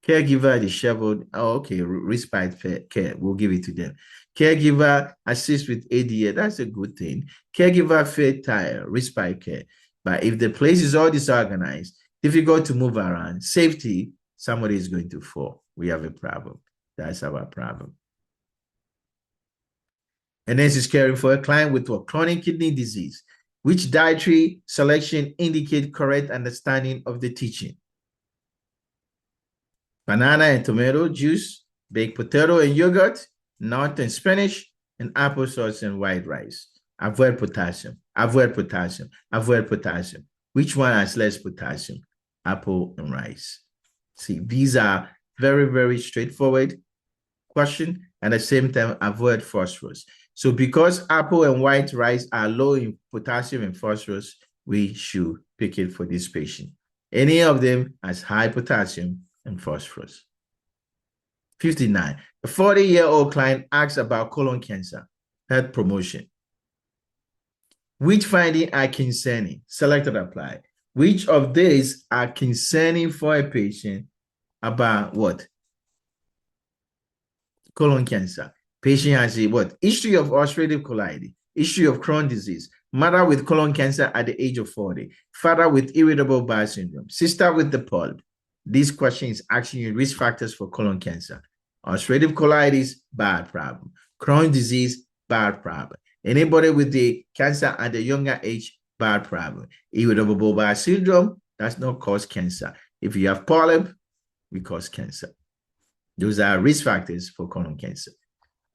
Caregiver disheveled, oh, okay, respite care, we'll give it to them. Caregiver assist with ADA, that's a good thing. Caregiver feel tired, respite care. But if the place is all disorganized, difficult to move around, safety, somebody is going to fall. We have a problem. That's our problem. And this is caring for a client with a chronic kidney disease. Which dietary selection indicate correct understanding of the teaching? Banana and tomato juice, baked potato and yogurt, nut and spinach, and applesauce and white rice. Avoid potassium, avoid potassium, avoid potassium. Which one has less potassium? Apple and rice. See, these are very, very straightforward questions, and at the same time, avoid phosphorus. So because apple and white rice are low in potassium and phosphorus, we should pick it for this patient. Any of them has high potassium and phosphorus. 59. A 40-year-old client asks about colon cancer, health promotion. Which findings are concerning? Select or apply. Which of these are concerning for a patient about what? Colon cancer. Patient has a what? History of ulcerative colitis, history of Crohn's disease, mother with colon cancer at the age of 40, father with irritable bowel syndrome, sister with the polyp. This question is asking you risk factors for colon cancer. Ulcerative colitis, bad problem. Crohn's disease, bad problem. Anybody with the cancer at the younger age, bad problem. Irritable bowel syndrome does not cause cancer. If you have polyp, we cause cancer. Those are risk factors for colon cancer.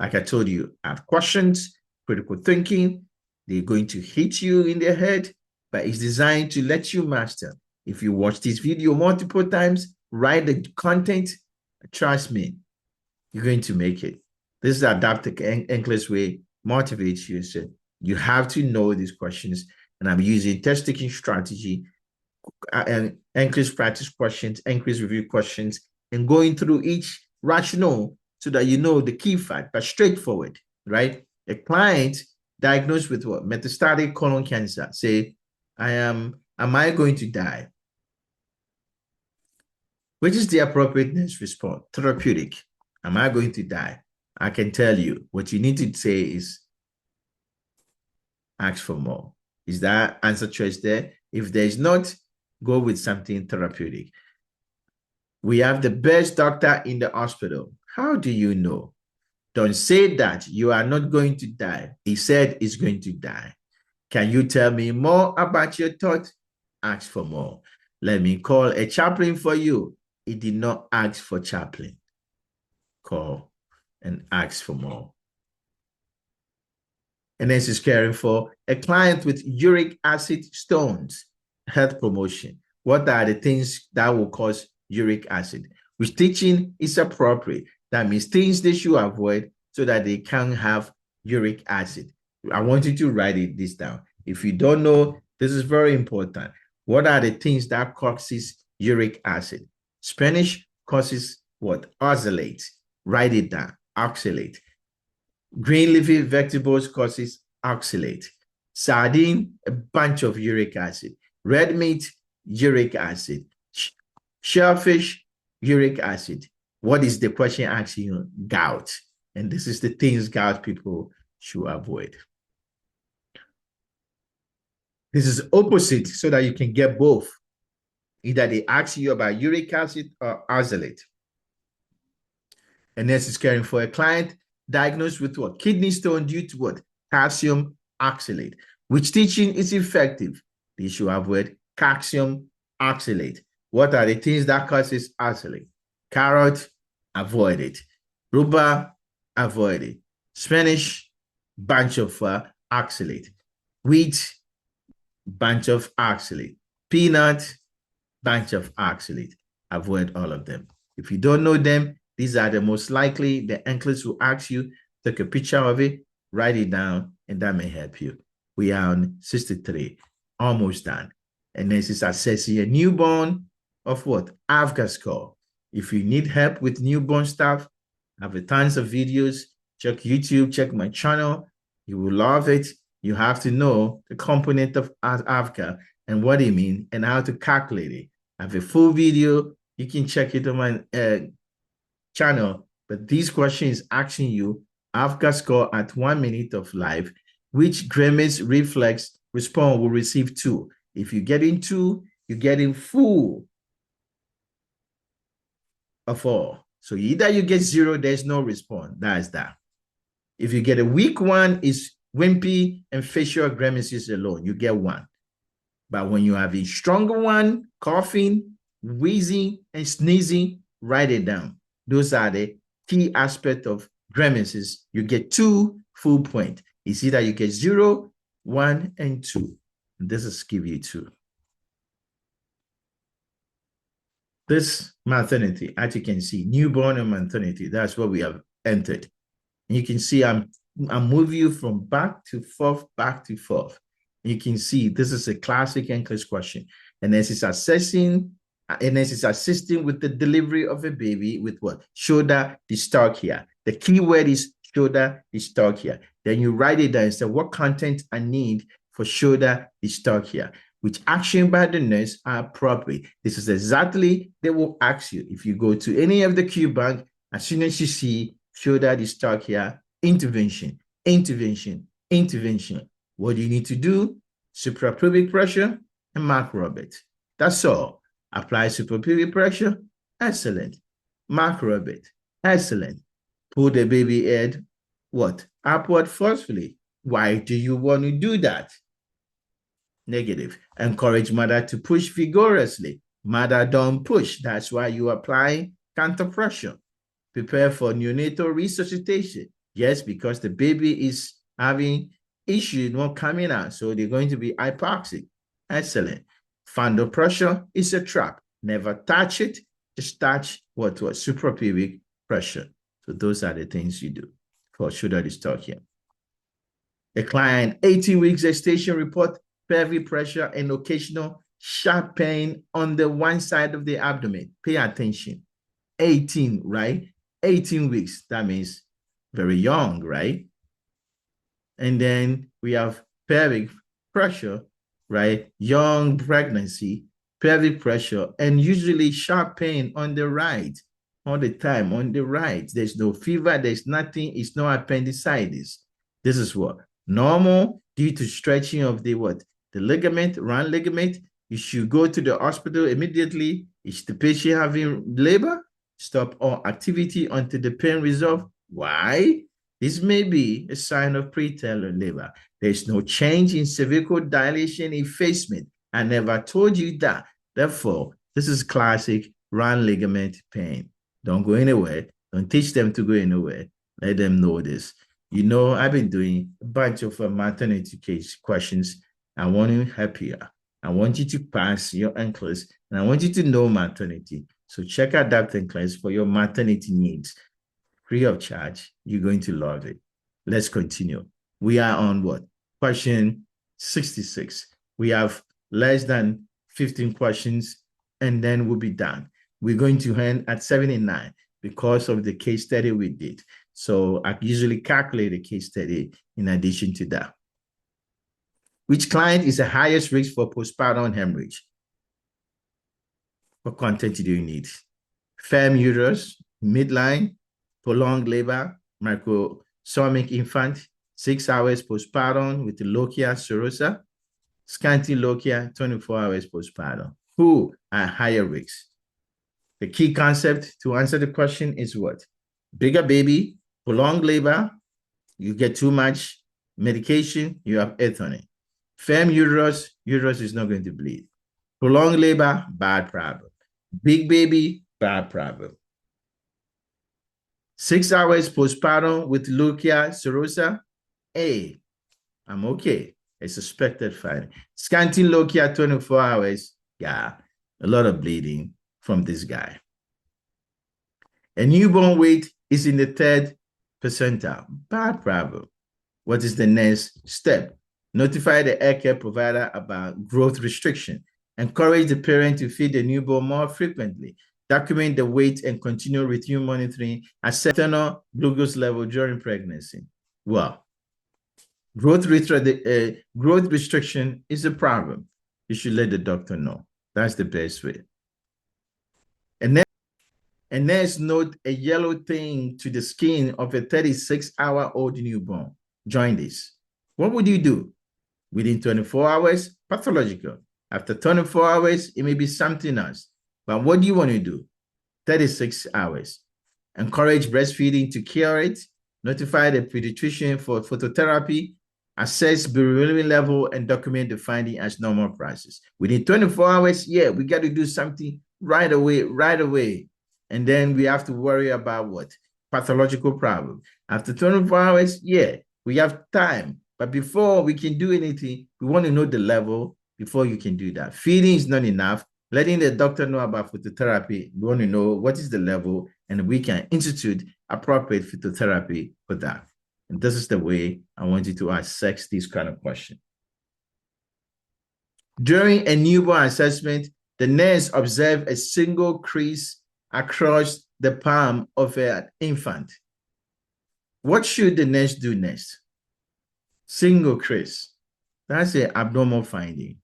Like I told you, have questions, critical thinking. They're going to hit you in the head, but it's designed to let you master. If you watch this video multiple times, write the content, trust me, you're going to make it. This is the Adaptive NCLEX way, motivates you. So you have to know these questions, and I'm using test taking strategy and NCLEX practice questions, NCLEX review questions, and going through each rationale so that you know the key fact, but straightforward, right? A client diagnosed with what? Metastatic colon cancer. Say, am I going to die? Which is the appropriateness response? Therapeutic. Am I going to die? I can tell you what you need to say is ask for more. Is that answer choice there? If there is not, go with something therapeutic. We have the best doctor in the hospital. How do you know? Don't say that you are not going to die. He said he's going to die. Can you tell me more about your thought? Ask for more. Let me call a chaplain for you. He did not ask for chaplain. Call and ask for more. And this is caring for a client with uric acid stones, health promotion. What are the things that will cause uric acid? Which teaching is appropriate? That means things they should avoid so that they can't have uric acid. I want you to write this down. If you don't know, this is very important. What are the things that causes uric acid? Spinach causes what? Oxalate. Write it down. Oxalate. Green leafy vegetables causes oxalate. Sardine, a bunch of uric acid. Red meat, uric acid. Shellfish, uric acid. What is the question asking you? Gout. And this is the things gout people should avoid. This is opposite so that you can get both. Either they ask you about uric acid or oxalate. And this is caring for a client diagnosed with what? Kidney stone due to what? Calcium oxalate. Which teaching is effective? They should avoid calcium oxalate. What are the things that causes oxalate? Carrot, avoid it. Rhubarb, avoid it. Spinach, bunch of oxalate. Wheat, bunch of oxalate. Peanut, bunch of oxalate. Avoid all of them. If you don't know them, these are the most likely. The NCLEX will ask you, take a picture of it, write it down, and that may help you. We are on 63, almost done. And this is assessing a newborn of what? AVGA score. If you need help with newborn stuff, I have tons of videos. Check YouTube, check my channel. You will love it. You have to know the component of AVGA and what it means and how to calculate it. I have a full video. You can check it on my channel. But this question is asking you AVGA score at 1 minute of life. Which grimace reflex response will receive 2? If you get in 2, you get in full of all. So either you get 0, there's no response. That's that. If you get a weak one, it's wimpy and facial grimaces alone. You get 1. But when you have a stronger one, coughing, wheezing, and sneezing, write it down. Those are the key aspects of grimaces. You get 2 full points. It's either you get 0, 1, and 2. And this is give you 2. This maternity, as you can see, newborn and maternity, that's what we have entered. And you can see I'm moving you from back to forth, back to forth. You can see this is a classic NCLEX question. And this is assessing, and this is assisting with the delivery of a baby with what? Shoulder dystocia. The key word is shoulder dystocia. Then you write it down and say what content I need for shoulder dystocia. Which action by the nurse are appropriate. This is exactly they will ask you. If you go to any of the Q bank, as soon as you see shoulder dystocia, intervention, intervention, intervention. What do you need to do? Suprapubic pressure and mark Robert. That's all. Apply suprapubic pressure. Excellent. Mark Robert. Excellent. Pull the baby head. What? Upward forcefully. Why do you want to do that? Negative. Encourage mother to push vigorously. Mother don't push. That's why you apply counter pressure. Prepare for neonatal resuscitation. Yes, because the baby is having issues not coming out. So they're going to be hypoxic. Excellent. Fundal pressure is a trap. Never touch it. Just touch what? Suprapubic pressure. So those are the things you do for shoulder dystocia. A client, 18 weeks gestation report, pelvic pressure and occasional sharp pain on the one side of the abdomen. Pay attention. 18, right? 18 weeks. That means very young, right? And then we have pelvic pressure, right? Young pregnancy, pelvic pressure, and usually sharp pain on the right, all the time on the right. There's no fever, there's nothing, it's no appendicitis. This is what? Normal due to stretching of the what? The ligament, round ligament. You should go to the hospital immediately. Is the patient having labor? Stop all activity until the pain resolves. Why? This may be a sign of preterm labor. There's no change in cervical dilation effacement. I never told you that. Therefore, this is classic round ligament pain. Don't go anywhere. Don't teach them to go anywhere. Let them know this. You know, I've been doing a bunch of maternity case questions. I want to help you. I want you to pass your NCLEX, and I want you to know maternity. So check out that NCLEX for your maternity needs. Free of charge. You're going to love it. Let's continue. We are on what? Question 66. We have less than 15 questions, and then we'll be done. We're going to end at 79 because of the case study we did. So I usually calculate a case study in addition to that. Which client is the highest risk for postpartum hemorrhage? What content do you need? Firm uterus, midline, prolonged labor, microsomic infant, 6 hours postpartum with lochia serosa, scanty lochia, 24 hours postpartum. Who are higher risks? The key concept to answer the question is what? Bigger baby, prolonged labor, you get too much medication, you have ethony. Firm uterus, uterus is not going to bleed. Prolonged labor, bad problem. Big baby, bad problem. 6 hours postpartum with lochia serosa, A, I'm okay. A suspected finding. Scanty lochia 24 hours, yeah, a lot of bleeding from this guy. A newborn weight is in the 3rd percentile, bad problem. What is the next step? Notify the air care provider about growth restriction. Encourage the parent to feed the newborn more frequently. Document the weight and continue routine monitoring. Assess internal glucose level during pregnancy. Well, growth restriction is a problem. You should let the doctor know. That's the best way. And next, note a yellow thing to the skin of a 36-hour-old newborn. Join this. What would you do? Within 24 hours, pathological. After 24 hours, it may be something else. But what do you want to do? 36 hours. Encourage breastfeeding to cure it. Notify the pediatrician for phototherapy. Assess bilirubin level and document the finding as normal process. Within 24 hours, yeah, we got to do something right away. And then we have to worry about what? Pathological problem. After 24 hours, yeah, we have time. But before we can do anything, we want to know the level before you can do that. Feeding is not enough. Letting the doctor know about phototherapy, we want to know what is the level, and we can institute appropriate phototherapy for that. And this is the way I want you to assess this kind of question. During a newborn assessment, the nurse observed a single crease across the palm of an infant. What should the nurse do next? Single crease. That's an abnormal finding.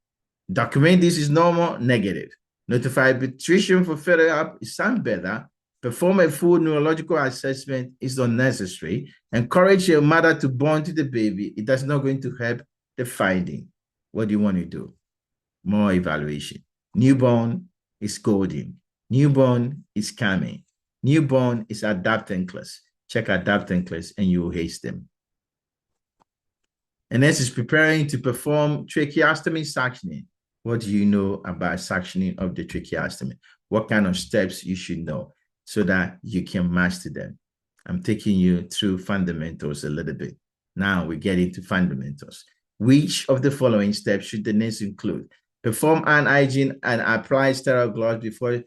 Document this is normal, negative. Notify pediatrician for follow-up is some better. Perform a full neurological assessment is unnecessary. Encourage your mother to bond to the baby. It is not going to help the finding. What do you want to do? More evaluation. Newborn is golden. Newborn is coming. Newborn is Adaptation class. Check Adaptation class and you will haste them. And this is preparing to perform tracheostomy suctioning. What do you know about suctioning of the tracheostomy? What kind of steps you should know so that you can master them? I'm taking you through fundamentals a little bit. Now we get into fundamentals. Which of the following steps should the nurse include? Perform hand hygiene and apply sterile gloves before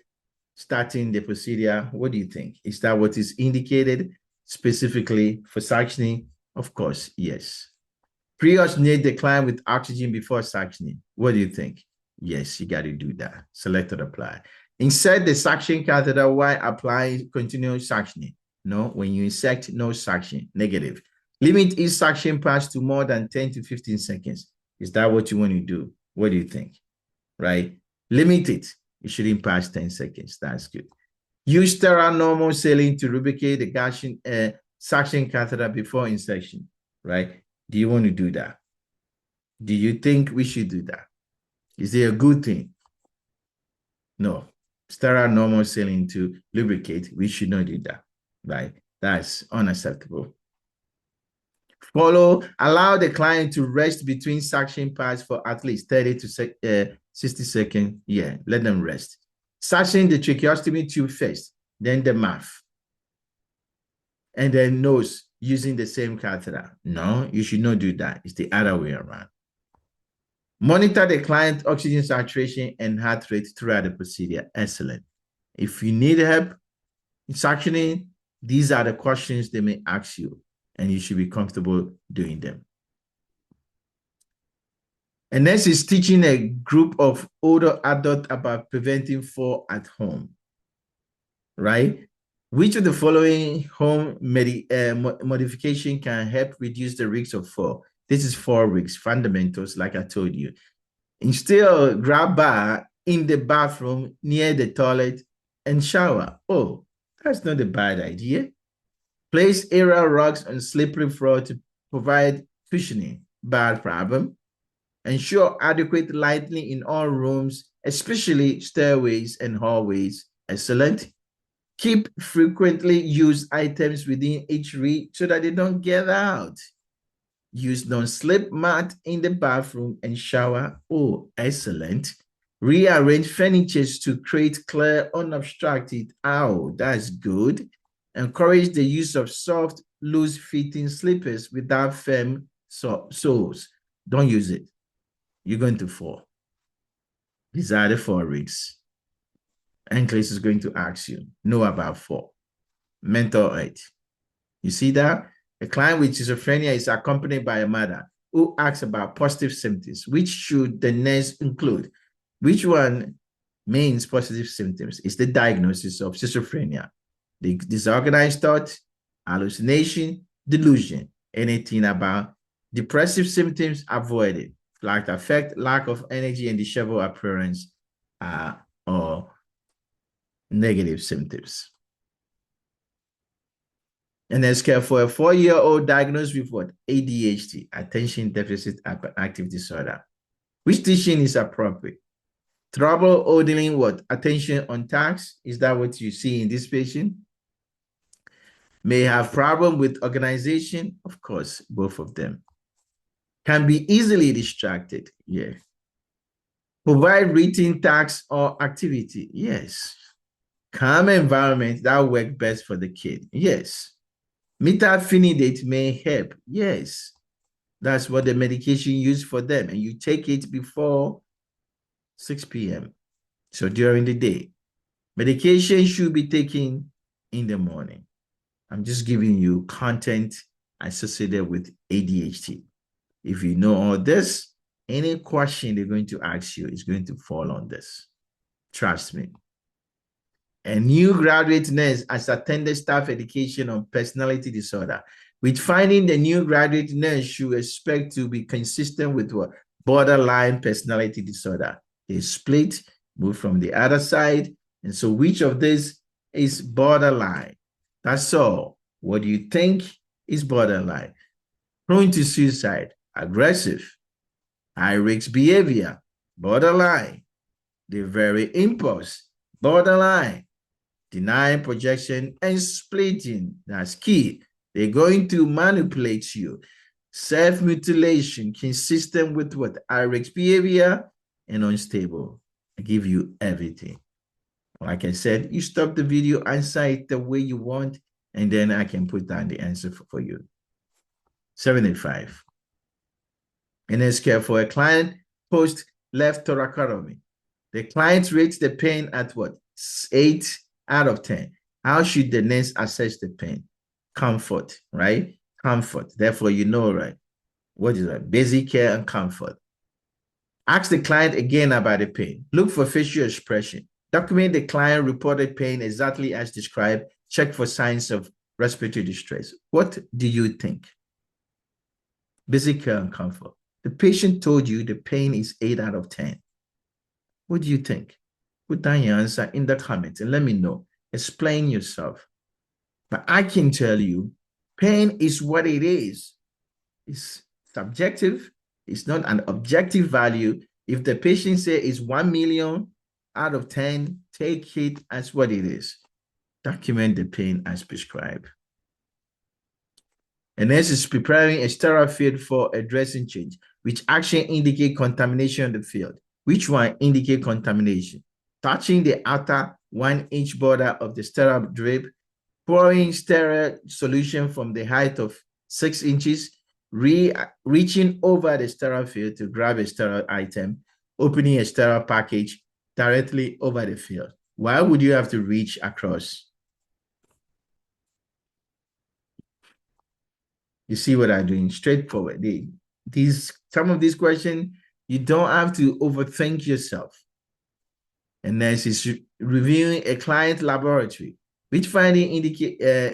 starting the procedure. What do you think? Is that what is indicated specifically for suctioning? Of course, yes. Pre-oxygenate the client with oxygen before suctioning. What do you think? Yes, you got to do that. Select or apply. Insert the suction catheter while applying continuous suctioning. No, when you insert, no suction. Negative. Limit each suction pass to more than 10 to 15 seconds. Is that what you want to do? What do you think? Right? Limit it. It shouldn't pass 10 seconds. That's good. Use sterile normal saline to lubricate the suction catheter before insertion. Right? Do you want to do that? Do you think we should do that? Is it a good thing? No. Sterile normal saline to lubricate, we should not do that, right? That's unacceptable. Allow the client to rest between suction pads for at least 30 to 60 seconds. Yeah, let them rest. Suction the tracheostomy tube first, then the mouth, and then nose using the same catheter. No, you should not do that. It's the other way around. Monitor the client oxygen saturation and heart rate throughout the procedure. Excellent. If you need help in suctioning, these are the questions they may ask you, and you should be comfortable doing them. And next is teaching a group of older adults about preventing fall at home, right? Which of the following home modification can help reduce the risk of fall? This is 4 risks, fundamentals, like I told you. Install grab bar in the bathroom near the toilet and shower. Oh, that's not a bad idea. Place aerial rugs on slippery floor to provide cushioning. Bad problem. Ensure adequate lighting in all rooms, especially stairways and hallways. Excellent. Keep frequently used items within each room so that they don't get out. Use non-slip mat in the bathroom and shower. Oh, excellent. Rearrange furniture to create clear, unobstructed. Oh, that's good. Encourage the use of soft, loose-fitting slippers without firm soles. Don't use it. You're going to fall. These are the 4 risks. NCLEX is going to ask you, know about 4. Mental health. You see that? A client with schizophrenia is accompanied by a mother who asks about positive symptoms. Which should the nurse include? Which one means positive symptoms? Is the diagnosis of schizophrenia, the disorganized thought, hallucination, delusion. Anything about depressive symptoms, avoided. Like affect, lack of energy, and disheveled appearance, or negative symptoms. And then care for a 4-year-old diagnosed with what? ADHD, attention deficit hyperactive disorder. Which teaching is appropriate? Trouble holding what? Attention on tasks. Is that what you see in this patient? May have problem with organization. Of course, both of them. Can be easily distracted. Yeah. Provide written tasks or activity. Yes. Calm environment that work best for the kid. Yes. Methylphenidate may help. Yes. That's what the medication used for them. And you take it before 6 p.m. So during the day. Medication should be taken in the morning. I'm just giving you content associated with ADHD. If you know all this, any question they're going to ask you is going to fall on this. Trust me. A new graduate nurse has attended staff education on personality disorder. With finding the new graduate nurse should expect to be consistent with what? Borderline personality disorder. They split, move from the other side. And so which of this is borderline? That's all. What do you think is borderline? Prone to suicide, aggressive, high-risk behavior, borderline. The very impulse, borderline. Denying projection and splitting, that's key. They're going to manipulate you. Self-mutilation, consistent with what? high-risk behavior and unstable. I give you everything. Like I said, you stop the video, answer it the way you want, and then I can put down the answer for you. 75. And then care for a client post left thoracotomy. The client rates the pain at what? 8 out of 10. How should the nurse assess the pain? Comfort, right? Comfort. Therefore, you know, right? What is that? Basic care and comfort. Ask the client again about the pain. Look for facial expression. Document the client reported pain exactly as described. Check for signs of respiratory distress. What do you think? Basic care and comfort. The patient told you the pain is 8 out of 10. What do you think? Put down your answer in the comments and let me know. Explain yourself. But I can tell you, pain is what it is. It's subjective. It's not an objective value. If the patient says it's 1 million out of 10, take it as what it is. Document the pain as prescribed. And this is preparing a sterile field for a dressing change, which action indicate contamination of the field. Which one indicate contamination? Touching the outer 1-inch border of the sterile drip, pouring sterile solution from the height of 6 inches, reaching over the sterile field to grab a sterile item, opening a sterile package directly over the field. Why would you have to reach across? You see what I'm doing? Straightforward. Some of these questions, You don't have to overthink yourself. And nurse is reviewing a client laboratory. Which finding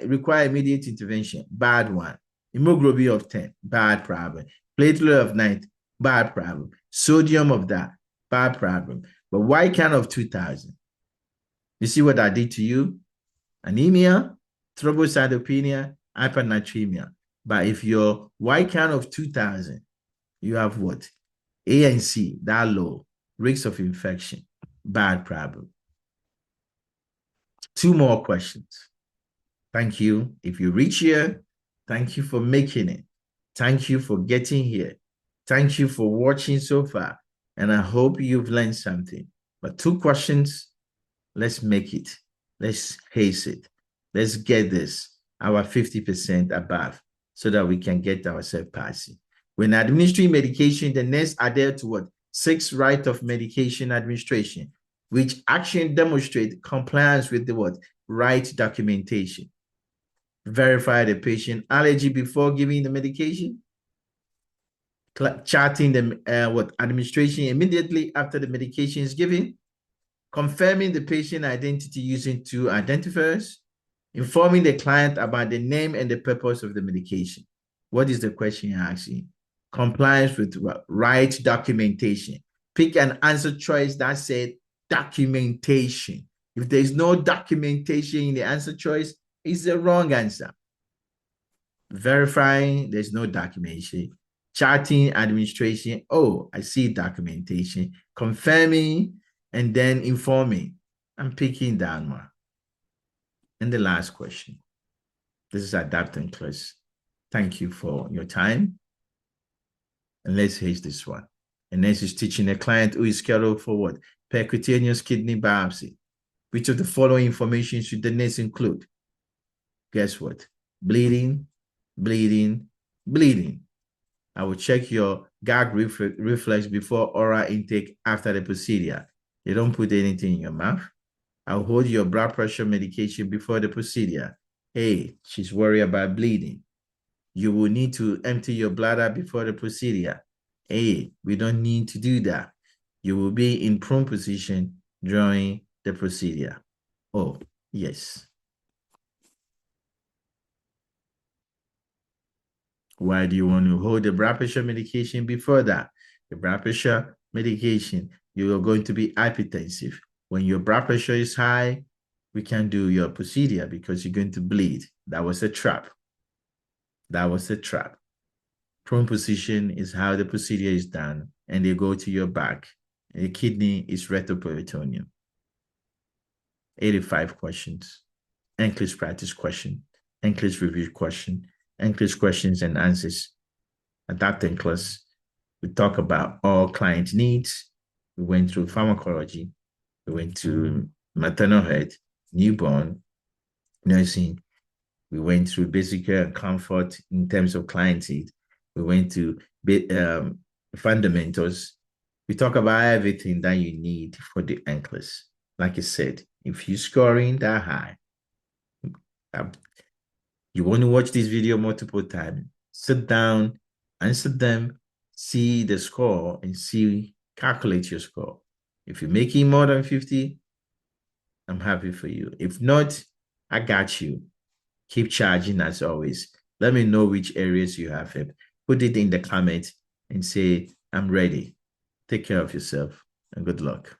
require immediate intervention? Bad one. Hemoglobin of 10, bad problem. Platelet of 9, bad problem. Sodium of that, bad problem. But why count of 2,000? You see what I did to you? Anemia, thrombocytopenia, hypernatremia. But if your white count of 2,000, you have what? ANC, that low, risks of infection, bad problem. 2 more questions. Thank you. If you reach here, thank you for making it. Thank you for getting here. Thank you for watching so far. And I hope you've learned something. But 2 questions, let's make it. Let's haste it. Let's get this, our 50% above, so that we can get ourselves passing. When administering medication, the nurse adhere to what? 6 right of medication administration, which action demonstrate compliance with the what? Right documentation. Verify the patient allergy before giving the medication. Charting the administration immediately after the medication is given. Confirming the patient identity using 2 identifiers. Informing the client about the name and the purpose of the medication. What is the question you're asking? Compliance with right documentation. Pick an answer choice that said documentation. If there's no documentation in the answer choice, it's the wrong answer. Verifying, there's no documentation. Charting administration, oh, I see documentation. Confirming, and then informing. I'm picking down one. And the last question. This is Adaptation class. Thank you for your time. And let's haste this one. And next is teaching a client who is scheduled for what? Percutaneous kidney biopsy. Which of the following information should the nurse include? Guess what? Bleeding, bleeding, bleeding. I will check your gag reflex before oral intake after the procedure. You don't put anything in your mouth. I'll hold your blood pressure medication before the procedure. Hey, she's worried about bleeding. You will need to empty your bladder before the procedure. Hey, we don't need to do that. You will be in prone position during the procedure. Oh, yes. Why do you want to hold the blood pressure medication before that? The blood pressure medication, you are going to be hypertensive. When your blood pressure is high, we can't do your procedure because you're going to bleed. That was a trap. That was a trap. Prone position is how the procedure is done, and they go to your back. The kidney is retroperitoneum. 85 questions. NCLEX practice question. NCLEX review question. NCLEX questions and answers. Adapting class. We talk about all client needs. We went through pharmacology. We went to maternal health, newborn, nursing. We went through basic care and comfort in terms of client need. We went to fundamentals. We talk about everything that you need for the NCLEX. Like I said, if you're scoring that high, you want to watch this video multiple times, sit down, answer them, see the score, and calculate your score. If you're making more than 50, I'm happy for you. If not, I got you. Keep charging as always. Let me know which areas you have it. Put it in the comments and say, I'm ready. Take care of yourself and good luck.